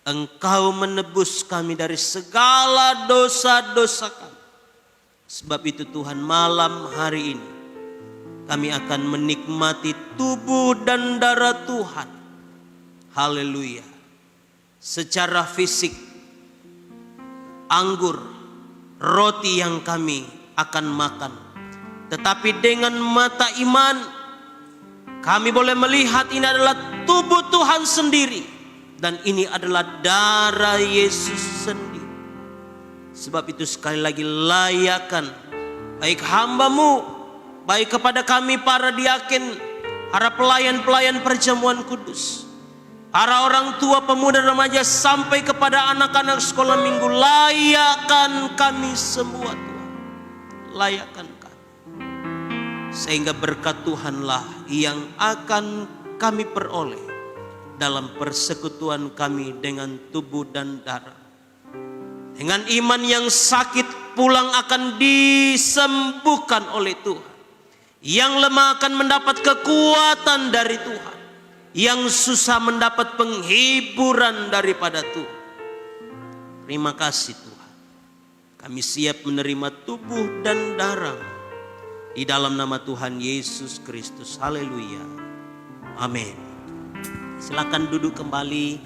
Speaker 3: Engkau menebus kami dari segala dosa-dosa kami. Sebab itu Tuhan, malam hari ini kami akan menikmati tubuh dan darah Tuhan. Haleluya. Secara fisik, anggur, roti yang kami akan makan. Tetapi dengan mata iman, kami boleh melihat ini adalah tubuh Tuhan sendiri. Dan ini adalah darah Yesus sendiri. Sebab itu sekali lagi layakkan baik hamba-Mu, baik kepada kami para diaken, para pelayan-pelayan perjamuan kudus, para orang tua, pemuda, remaja, sampai kepada anak-anak sekolah minggu. Layakkan kami semua Tuhan. Layakkan kami. Sehingga berkat Tuhanlah yang akan kami peroleh dalam persekutuan kami dengan tubuh dan darah. Dengan iman yang sakit pulang akan disembuhkan oleh Tuhan. Yang lemah akan mendapat kekuatan dari Tuhan. Yang susah mendapat penghiburan daripada Tuhan. Terima kasih Tuhan. Kami siap menerima tubuh dan darah di dalam nama Tuhan Yesus Kristus. Haleluya. Amin. Silakan duduk kembali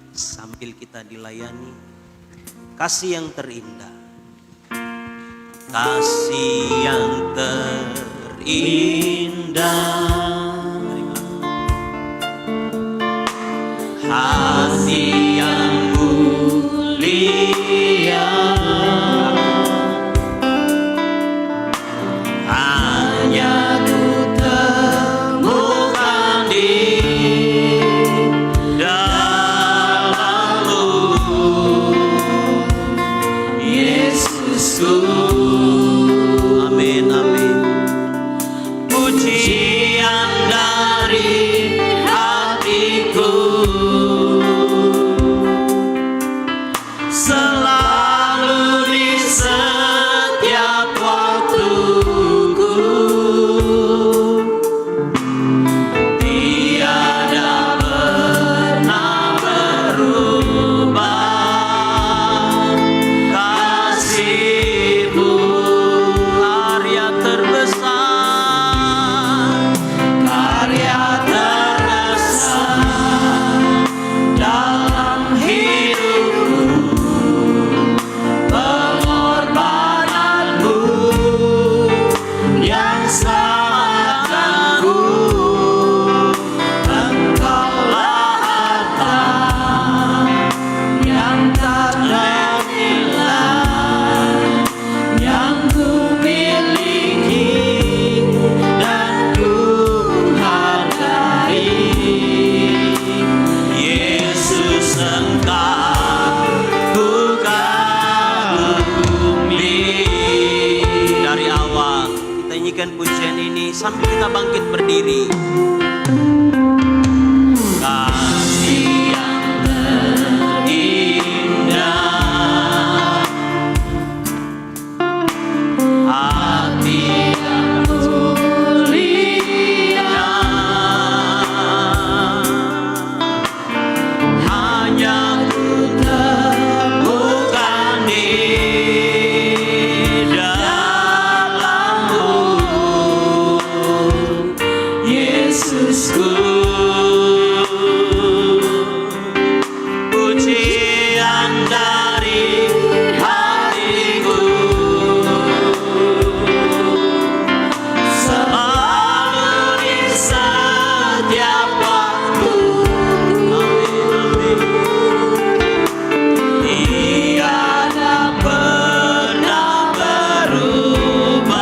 Speaker 3: sambil kita dilayani. Kasih yang terindah. Kasih yang terindah. Kasih yang mulia. Hanya ku temukan di dalam-Mu, Yesusku. Amin, amin. Pujian dari hatiku selalu di setiap waktuku. Tiada pernah berubah kasih-Mu, karya terbesar, karya terbesar dalam hidupku. Pengorbananmu yang sangat agung, Engkaulah harta yang tak ternilai, yang ku miliki dan ku hargai. Yesus, Engkau ku kagumi. Dari awal kita nyanyikan pujian ini sambil kita bangkit berdiri. Kasih yang terindah, hati yang mulia. Hanya ku temukan di dalam-Mu, Yesusku. Pujian dari hatiku selalu di setiap waktu. Amin, amin. Tiada pernah berubah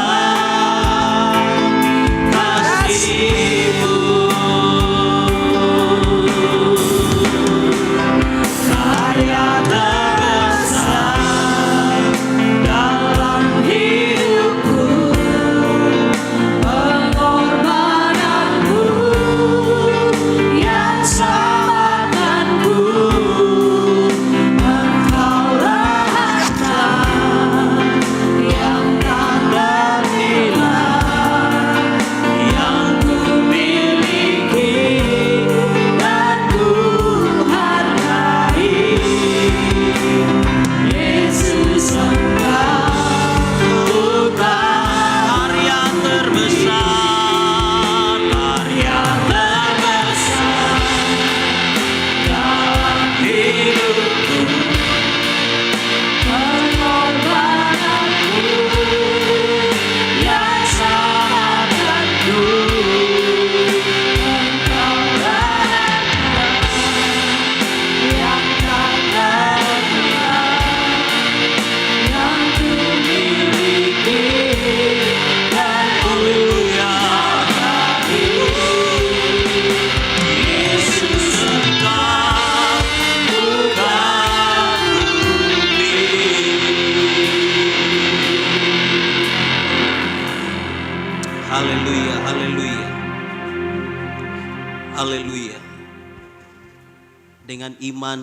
Speaker 3: kasih-Mu. Karya terbesar dalam hidupku. Pengorbananmu yang sangat agung, Engkaulah harta yang tak ternilai, yang ku miliki dan ku hargai. Yesus, Engkau bukan karya terbesar, karya terbesar dalam hidupku. Pengorbananmu yang sangat agung, Engkaulah yang tak ternilai, yang ku miliki dan ku hargai. Yesus, Engkau bukan bumi. Haleluya, haleluya, haleluya. dengan iman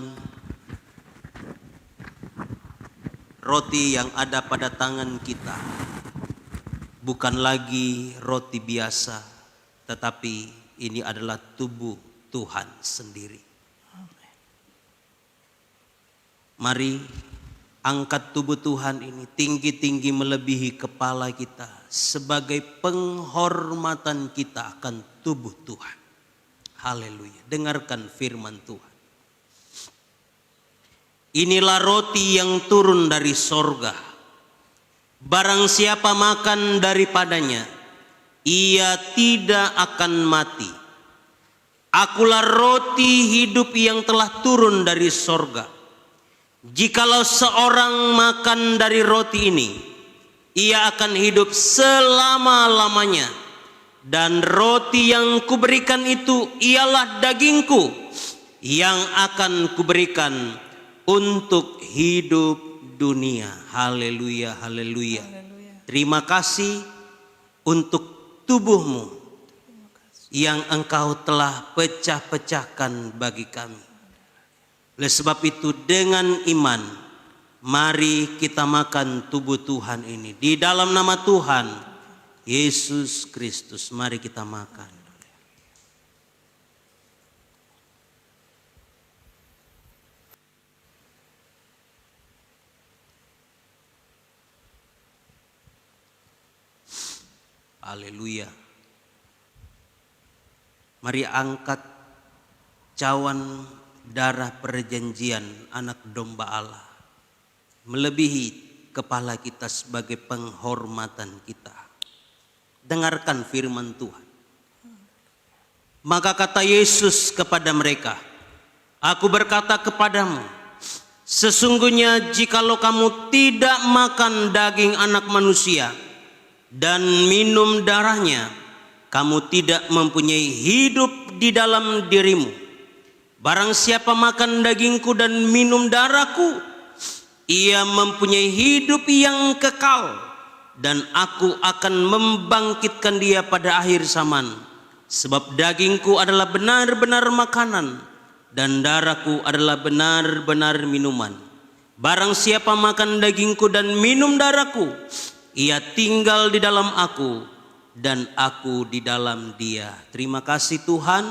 Speaker 3: roti yang ada pada tangan kita bukan lagi roti biasa, tetapi ini adalah tubuh Tuhan sendiri. Mari angkat tubuh Tuhan ini tinggi-tinggi melebihi kepala kita sebagai penghormatan kita akan tubuh Tuhan. Haleluya. Dengarkan firman Tuhan. Inilah roti yang turun dari sorga. Barang siapa makan daripadanya, ia tidak akan mati. Akulah roti hidup yang telah turun dari sorga. Jikalau seorang makan dari roti ini, ia akan hidup selama-lamanya. Dan roti yang kuberikan itu ialah dagingku yang akan kuberikan untuk hidup dunia. Haleluya, haleluya. Terima kasih untuk tubuhmu yang engkau telah pecah-pecahkan bagi kami. Oleh sebab itu dengan iman mari kita makan tubuh Tuhan ini. Di dalam nama Tuhan Yesus Kristus mari kita makan. Haleluya. Mari angkat cawan darah perjanjian anak domba Allah melebihi kepala kita sebagai penghormatan kita. Dengarkan firman Tuhan. Maka kata Yesus kepada mereka, aku berkata kepadamu, sesungguhnya jikalau kamu tidak makan daging anak manusia dan minum darahnya, kamu tidak mempunyai hidup di dalam dirimu. Barang siapa makan dagingku dan minum darahku, ia mempunyai hidup yang kekal, dan aku akan membangkitkan dia pada akhir zaman. Sebab dagingku adalah benar-benar makanan, dan darahku adalah benar-benar minuman. Barang siapa makan dagingku dan minum darahku, ia tinggal di dalam aku, dan aku di dalam dia. Terima kasih Tuhan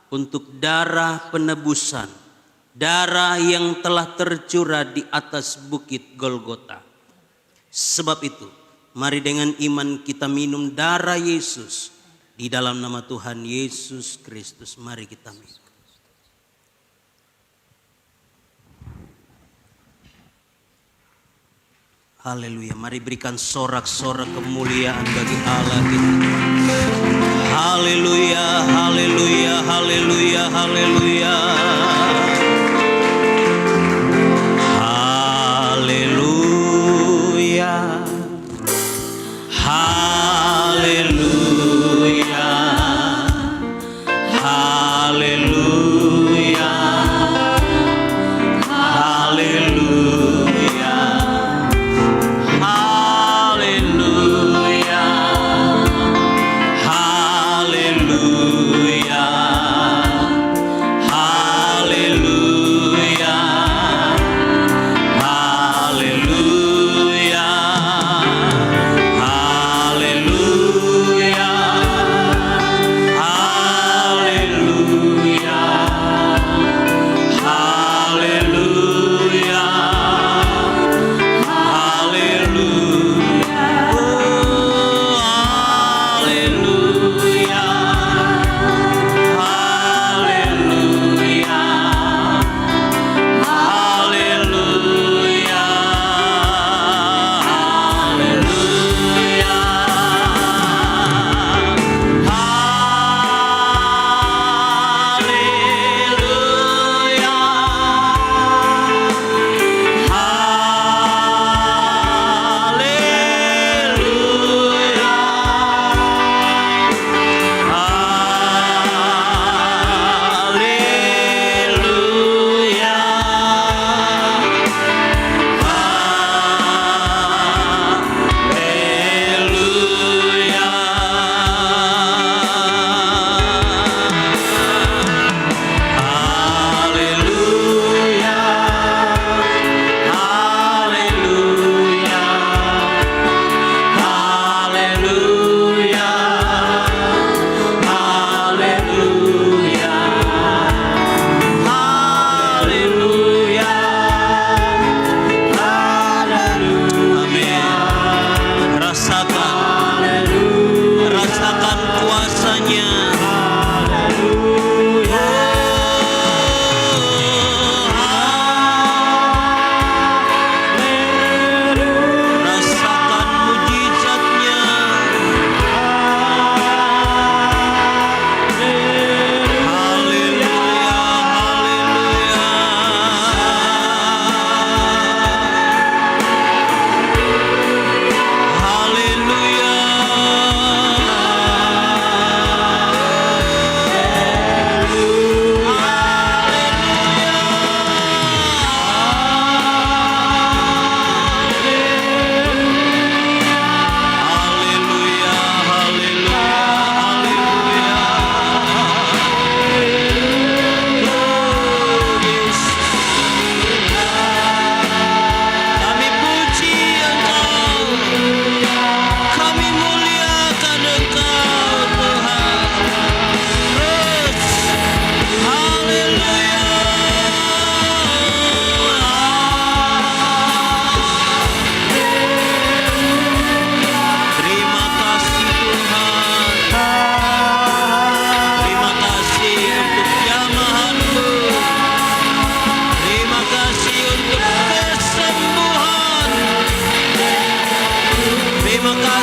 Speaker 3: untuk darah penebusan, darah yang telah tercurah di atas bukit Golgota. Sebab itu, mari dengan iman kita minum darah Yesus. Di dalam nama Tuhan Yesus Kristus, mari kita minum. Haleluya, mari berikan sorak-sorak kemuliaan bagi Allah kita. Haleluya, haleluya, haleluya, haleluya. Haleluya. Haleluya. Haleluya. Haleluya. Haleluya. Haleluya.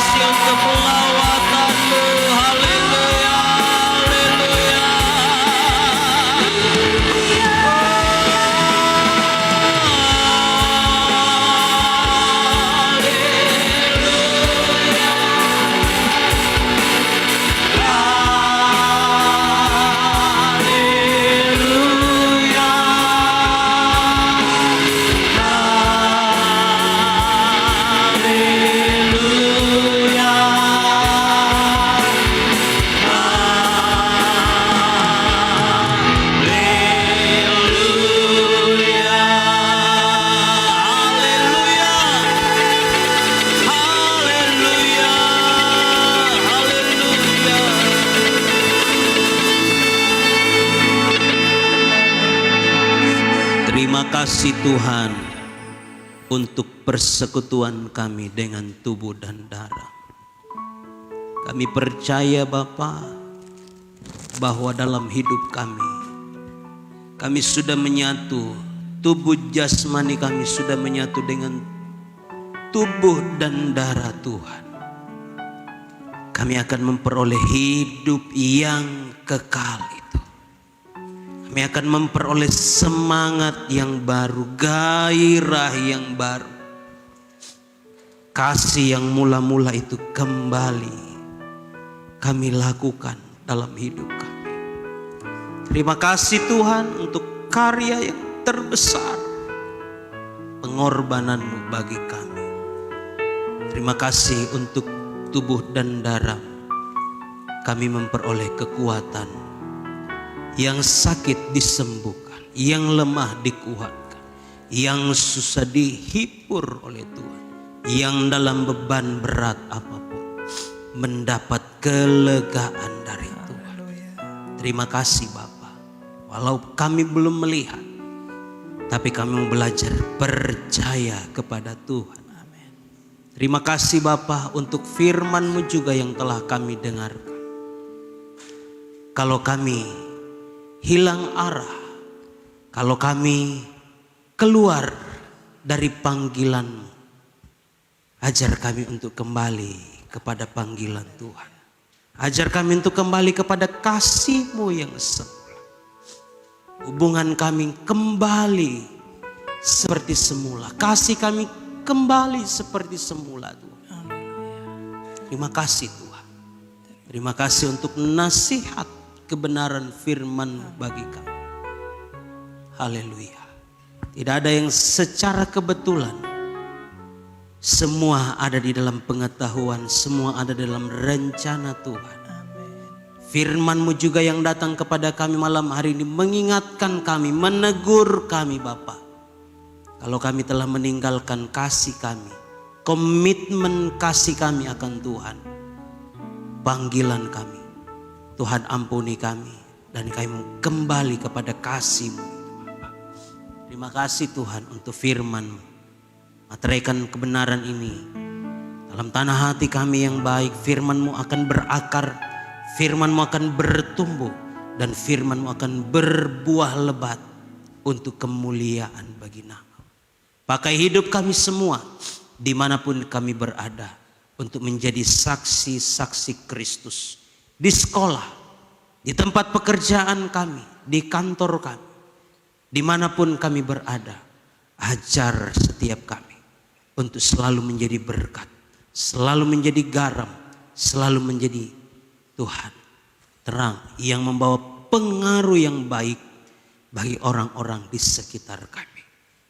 Speaker 3: kasih untuk lawatan-Mu. Haleluya, haleluya. Terima kasih Tuhan untuk persekutuan kami dengan tubuh dan darah. Kami percaya Bapa bahwa dalam hidup kami sudah menyatu, tubuh jasmani kami sudah menyatu dengan tubuh dan darah Tuhan. Kami akan memperoleh hidup yang kekal itu. Kami akan memperoleh semangat yang baru, gairah yang baru. Kasih yang mula-mula itu kembali kami lakukan dalam hidup kami. Terima kasih Tuhan untuk karya yang terbesar, pengorbanan-Mu bagi kami. Terima kasih untuk tubuh dan darah kami memperoleh kekuatan. Yang sakit disembuhkan, yang lemah dikuatkan, yang susah dihibur oleh Tuhan, yang dalam beban berat apapun mendapat kelegaan dari Tuhan. Terima kasih Bapa. Walau kami belum melihat, tapi kami mau belajar percaya kepada Tuhan. Terima kasih Bapa untuk firman-Mu juga yang telah kami dengarkan. Kalau kami hilang arah, kalau kami keluar dari panggilan-Mu, ajar kami untuk kembali kepada panggilan Tuhan. Ajar kami untuk kembali kepada kasih-Mu yang semula. Hubungan kami kembali seperti semula. Kasih kami kembali seperti semula Tuhan. Terima kasih Tuhan. Terima kasih untuk nasihat kebenaran firman bagi kami. Haleluya. Tidak ada yang secara kebetulan. Semua ada di dalam pengetahuan, semua ada dalam rencana Tuhan. Firman-Mu juga yang datang kepada kami malam hari ini mengingatkan kami, menegur kami Bapa. Kalau kami telah meninggalkan kasih kami, komitmen kasih kami akan Tuhan, panggilan kami, Tuhan ampuni kami dan kami kembali kepada kasih-Mu. Terima kasih Tuhan untuk firman-Mu. Materaikan kebenaran ini dalam tanah hati kami yang baik. Firman-Mu akan berakar, firman-Mu akan bertumbuh, dan firman-Mu akan berbuah lebat untuk kemuliaan bagi nama. Pakai hidup kami semua dimanapun kami berada untuk menjadi saksi-saksi Kristus. Di sekolah, di tempat pekerjaan kami, di kantor kami, dimanapun kami berada, ajar setiap kami untuk selalu menjadi berkat, selalu menjadi garam, selalu menjadi Tuhan terang yang membawa pengaruh yang baik bagi orang-orang di sekitar kami.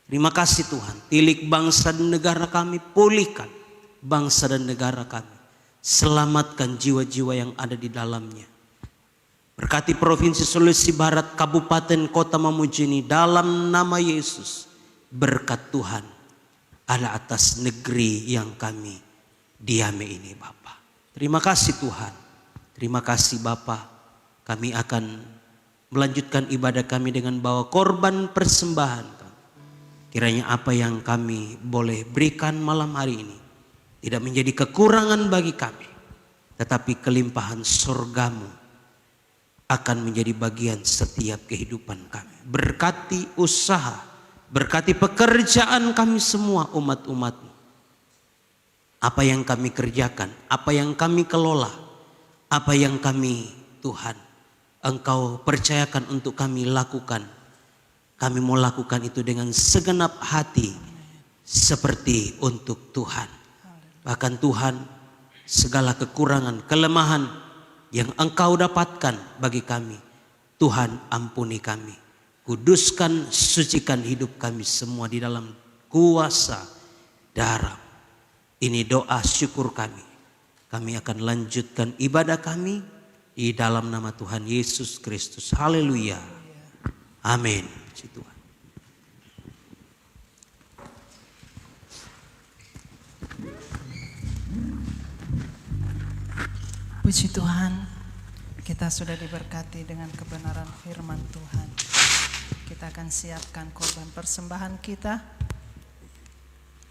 Speaker 3: Terima kasih Tuhan, tilik bangsa dan negara kami, pulihkan bangsa dan negara kami. Selamatkan jiwa-jiwa yang ada di dalamnya. Berkati Provinsi Sulawesi Barat, Kabupaten Kota Mamuju ini dalam nama Yesus. Berkat Tuhan ada atas negeri yang kami diami ini Bapa. Terima kasih Tuhan. Terima kasih Bapa. Kami akan melanjutkan ibadah kami dengan bawa korban persembahan. Kiranya apa yang kami boleh berikan malam hari ini tidak menjadi kekurangan bagi kami, tetapi kelimpahan surga-Mu akan menjadi bagian setiap kehidupan kami. Berkati usaha, berkati pekerjaan kami semua umat-umat-Mu. apa yang kami kerjakan, apa yang kami kelola, apa yang kami Tuhan Engkau percayakan untuk kami lakukan. Kami mau lakukan itu dengan segenap hati seperti untuk Tuhan. Bahkan Tuhan, segala kekurangan, kelemahan yang Engkau dapatkan bagi kami, Tuhan ampuni kami. Kuduskan, sucikan hidup kami semua di dalam kuasa darah. Ini doa syukur kami. Kami akan lanjutkan ibadah kami di dalam nama Tuhan Yesus Kristus. Haleluya. Amin. Puji Tuhan.
Speaker 2: Puji Tuhan, kita sudah diberkati dengan kebenaran firman Tuhan. Kita akan siapkan korban persembahan kita.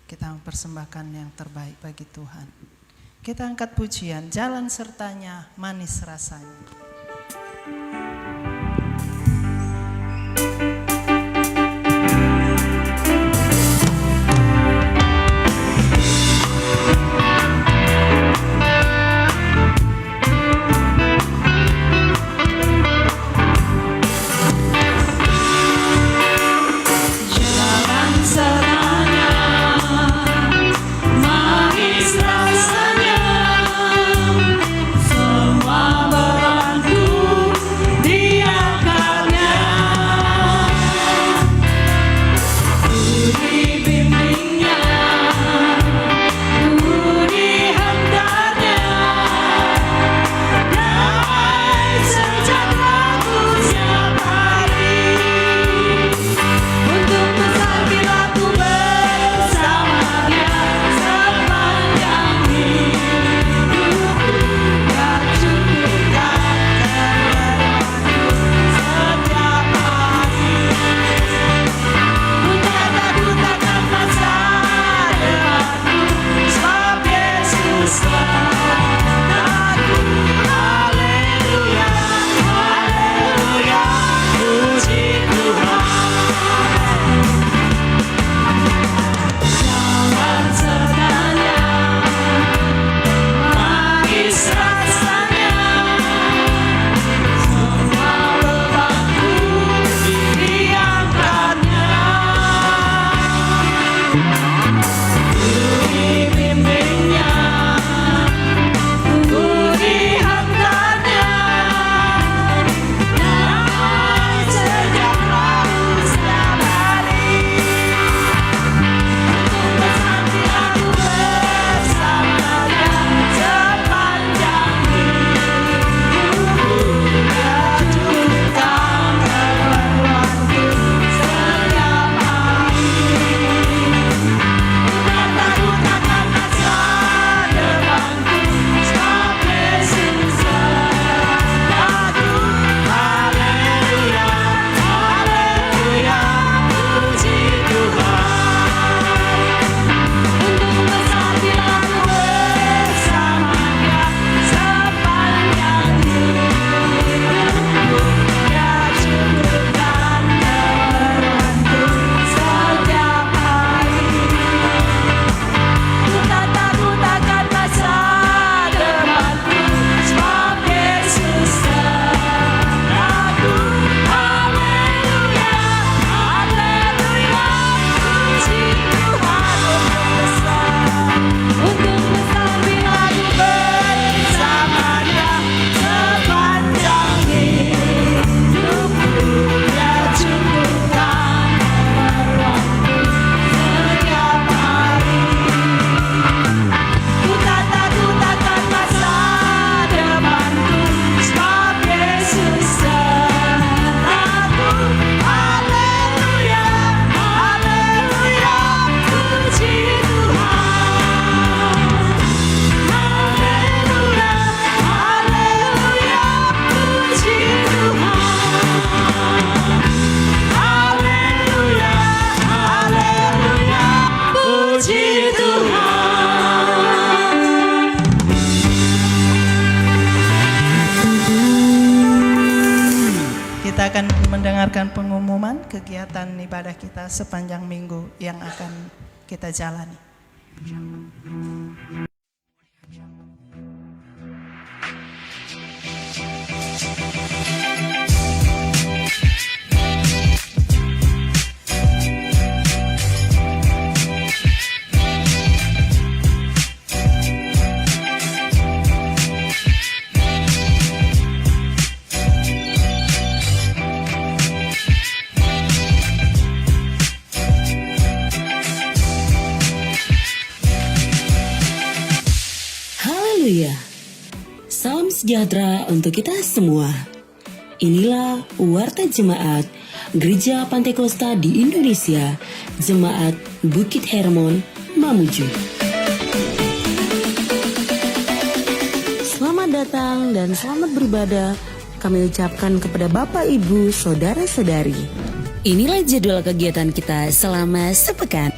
Speaker 2: Kita mempersembahkan yang terbaik bagi Tuhan. Kita angkat pujian, jalan sertanya manis rasanya. Kita akan mendengarkan pengumuman kegiatan ibadah kita sepanjang minggu yang akan kita jalani.
Speaker 6: Haleluya. Salam sejahtera untuk kita semua. Inilah Warta Jemaat Gereja Pantekosta di Indonesia, Jemaat Bukit Hermon, Mamuju. Selamat datang dan selamat beribadah kami ucapkan kepada Bapak, Ibu, Saudara-saudari. Inilah jadwal kegiatan kita selama sepekan.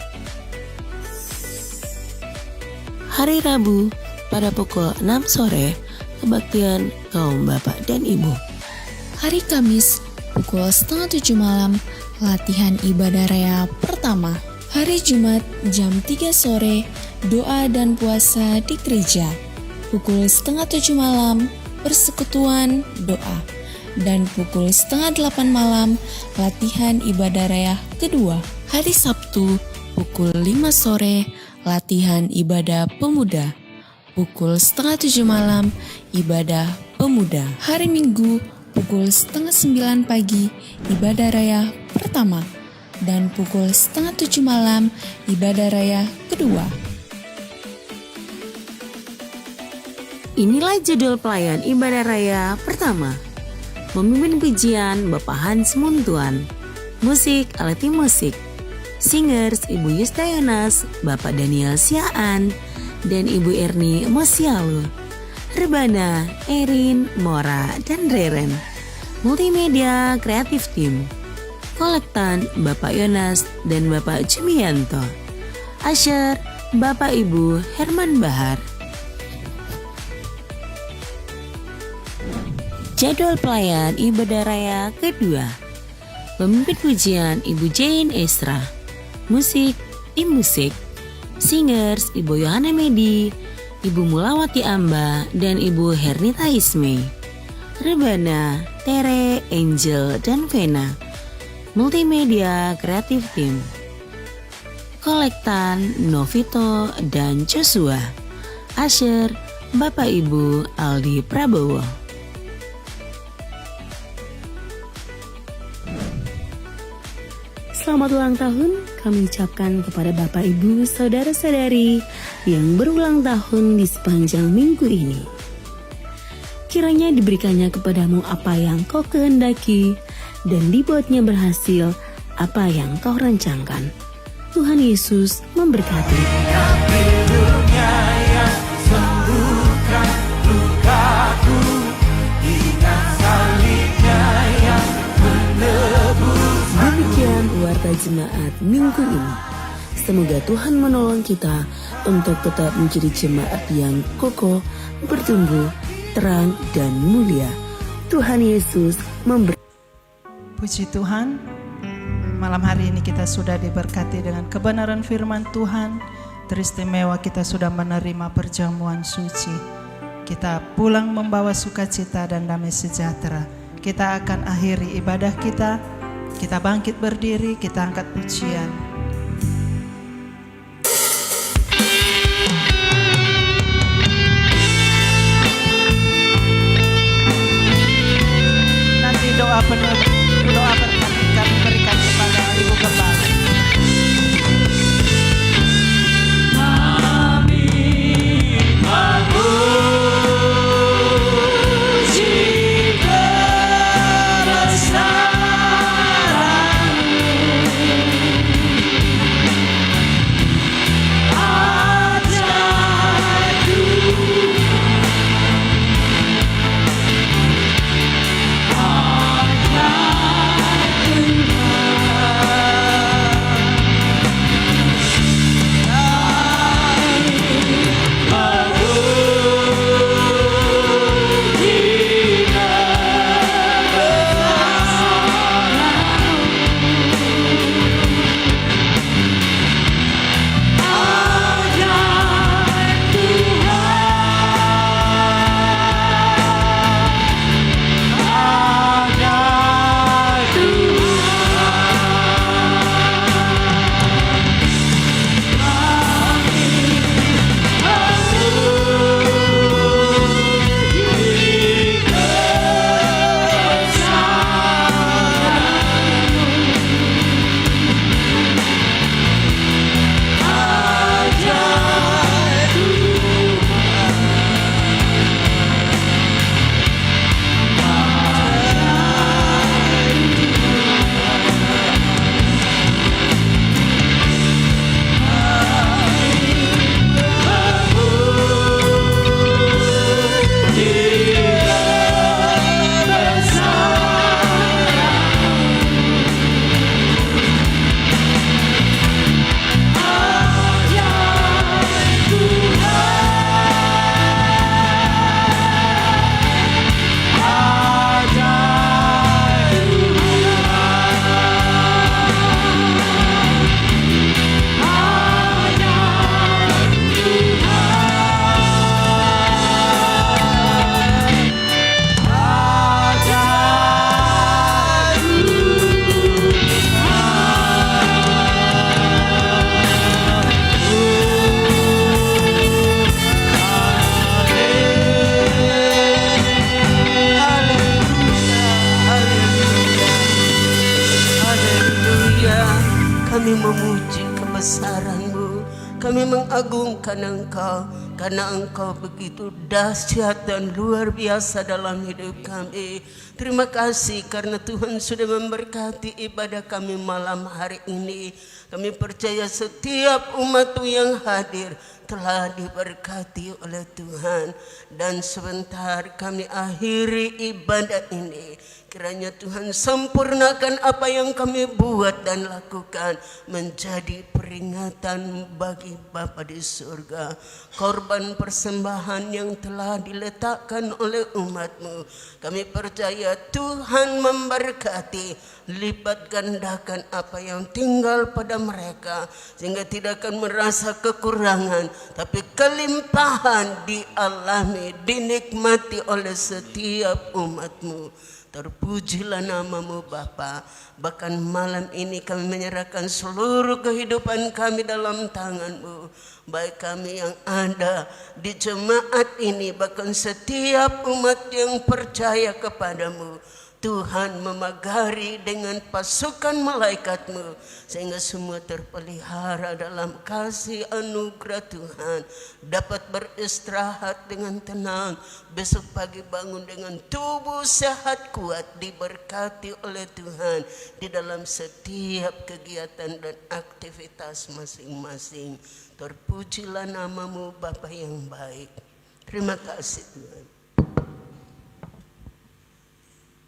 Speaker 6: Hari Rabu pada pukul 6 sore, kebaktian kaum bapak dan ibu.
Speaker 7: Hari Kamis pukul 6:30 malam, latihan ibadah raya pertama. Hari Jumat jam 3 sore, doa dan puasa di gereja. Pukul 6:30 malam, persekutuan doa. Dan pukul 7:30 malam, latihan ibadah raya kedua. Hari Sabtu pukul 5 sore, latihan ibadah pemuda. Pukul 6:30 malam, ibadah pemuda. Hari Minggu, pukul 8:30 pagi, ibadah raya pertama. Dan pukul 6:30 malam, ibadah raya kedua.
Speaker 6: Inilah jadwal pelayan ibadah raya pertama. Pemimpin pujian Bapak Hans Muntuan. Musik alat musik. Singers Ibu Yusdayanas, Bapak Daniel Siaan, dan Ibu Erni Mosialu. Rebana, Erin, Mora, dan Reren. Multimedia Kreatif Tim. Kolektan Bapak Yonas dan Bapak Jumianto. Asher, Bapak Ibu Herman Bahar. Jadwal pelayan ibadah raya kedua. Pemimpin pujian Ibu Jane Esra. Musik tim musik. Singers Ibu Yohana Medi, Ibu Mulawati Amba, dan Ibu Hernita Isme. Rebana, Tere, Angel, dan Vena. Multimedia Kreatif Tim. Kolektan Novito dan Joshua. Asher, Bapak Ibu Aldi Prabowo. Selamat ulang tahun kami ucapkan kepada Bapak, Ibu, Saudara-saudari yang berulang tahun di sepanjang minggu ini. Kiranya diberikannya kepadamu apa yang kau kehendaki dan dibuatnya berhasil apa yang kau rancangkan. Tuhan Yesus memberkati. Demikian Warta Jemaat minggu ini. Semoga Tuhan menolong kita untuk tetap menjadi jemaat yang kokoh, bertumbuh, terang, dan mulia. Tuhan Yesus memberkati.
Speaker 2: Puji Tuhan, malam hari ini kita sudah diberkati dengan kebenaran firman Tuhan. Teristimewa kita sudah menerima perjamuan suci. Kita pulang membawa sukacita dan damai sejahtera. Kita akan akhiri ibadah kita. Kita bangkit berdiri, kita angkat pujian. Nanti doa penutup, doa berkati kami berikan kepada Ibu Gembala.
Speaker 8: Kami mengagungkan Engkau karena Engkau begitu dahsyat dan luar biasa dalam hidup kami. Terima kasih karena Tuhan sudah memberkati ibadah kami malam hari ini. Kami percaya setiap umat-Mu yang hadir telah diberkati oleh Tuhan. Dan sebentar kami akhiri ibadah ini, kiranya Tuhan sempurnakan apa yang kami buat dan lakukan menjadi peringatan bagi Bapa di surga. Korban persembahan yang telah diletakkan oleh umat-Mu, kami percaya Tuhan memberkati, lipat gandakan apa yang tinggal pada mereka, sehingga tidak akan merasa kekurangan, tapi kelimpahan dialami, dinikmati oleh setiap umat-Mu. Terpujilah nama-Mu Bapa. Bahkan malam ini kami menyerahkan seluruh kehidupan kami dalam tangan-Mu. Baik kami yang ada di jemaat ini, bahkan setiap umat yang percaya kepada-Mu. Tuhan memagari dengan pasukan malaikat-Mu, sehingga semua terpelihara dalam kasih anugerah Tuhan, dapat beristirahat dengan tenang, besok pagi bangun dengan tubuh sehat kuat, diberkati oleh Tuhan di dalam setiap kegiatan dan aktivitas masing-masing. Terpujilah nama-Mu Bapa yang baik. Terima kasih Tuhan.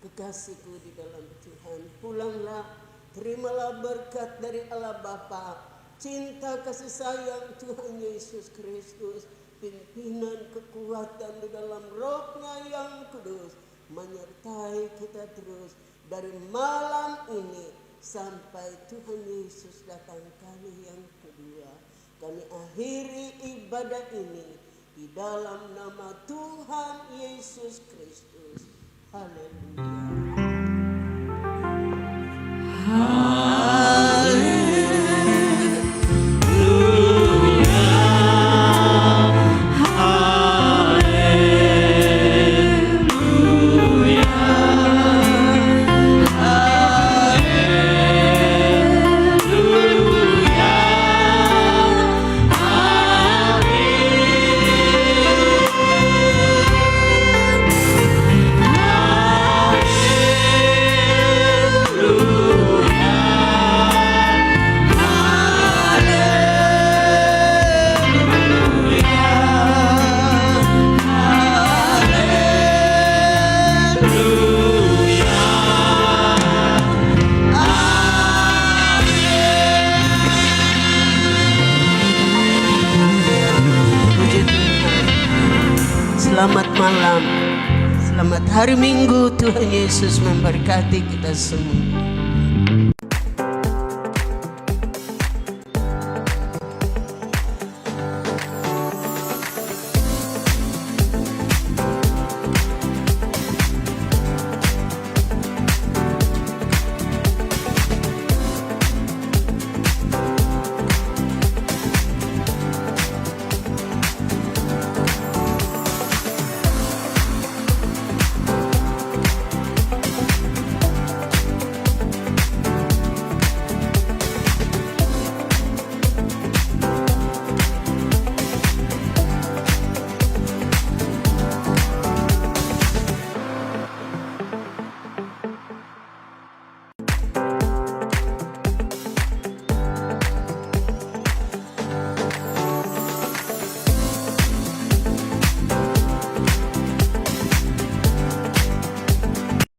Speaker 8: Kekasihku di dalam Tuhan, pulanglah, terimalah berkat dari Allah Bapa, cinta kasih sayang Tuhan Yesus Kristus, pimpinan kekuatan di dalam Roh-Nya yang kudus, menyertai kita terus dari malam ini sampai Tuhan Yesus datang kali yang kedua. Kami akhiri ibadah ini di dalam nama Tuhan Yesus Kristus. Haleluya. Selamat malam, selamat hari Minggu. Tuhan Yesus memberkati kita semua.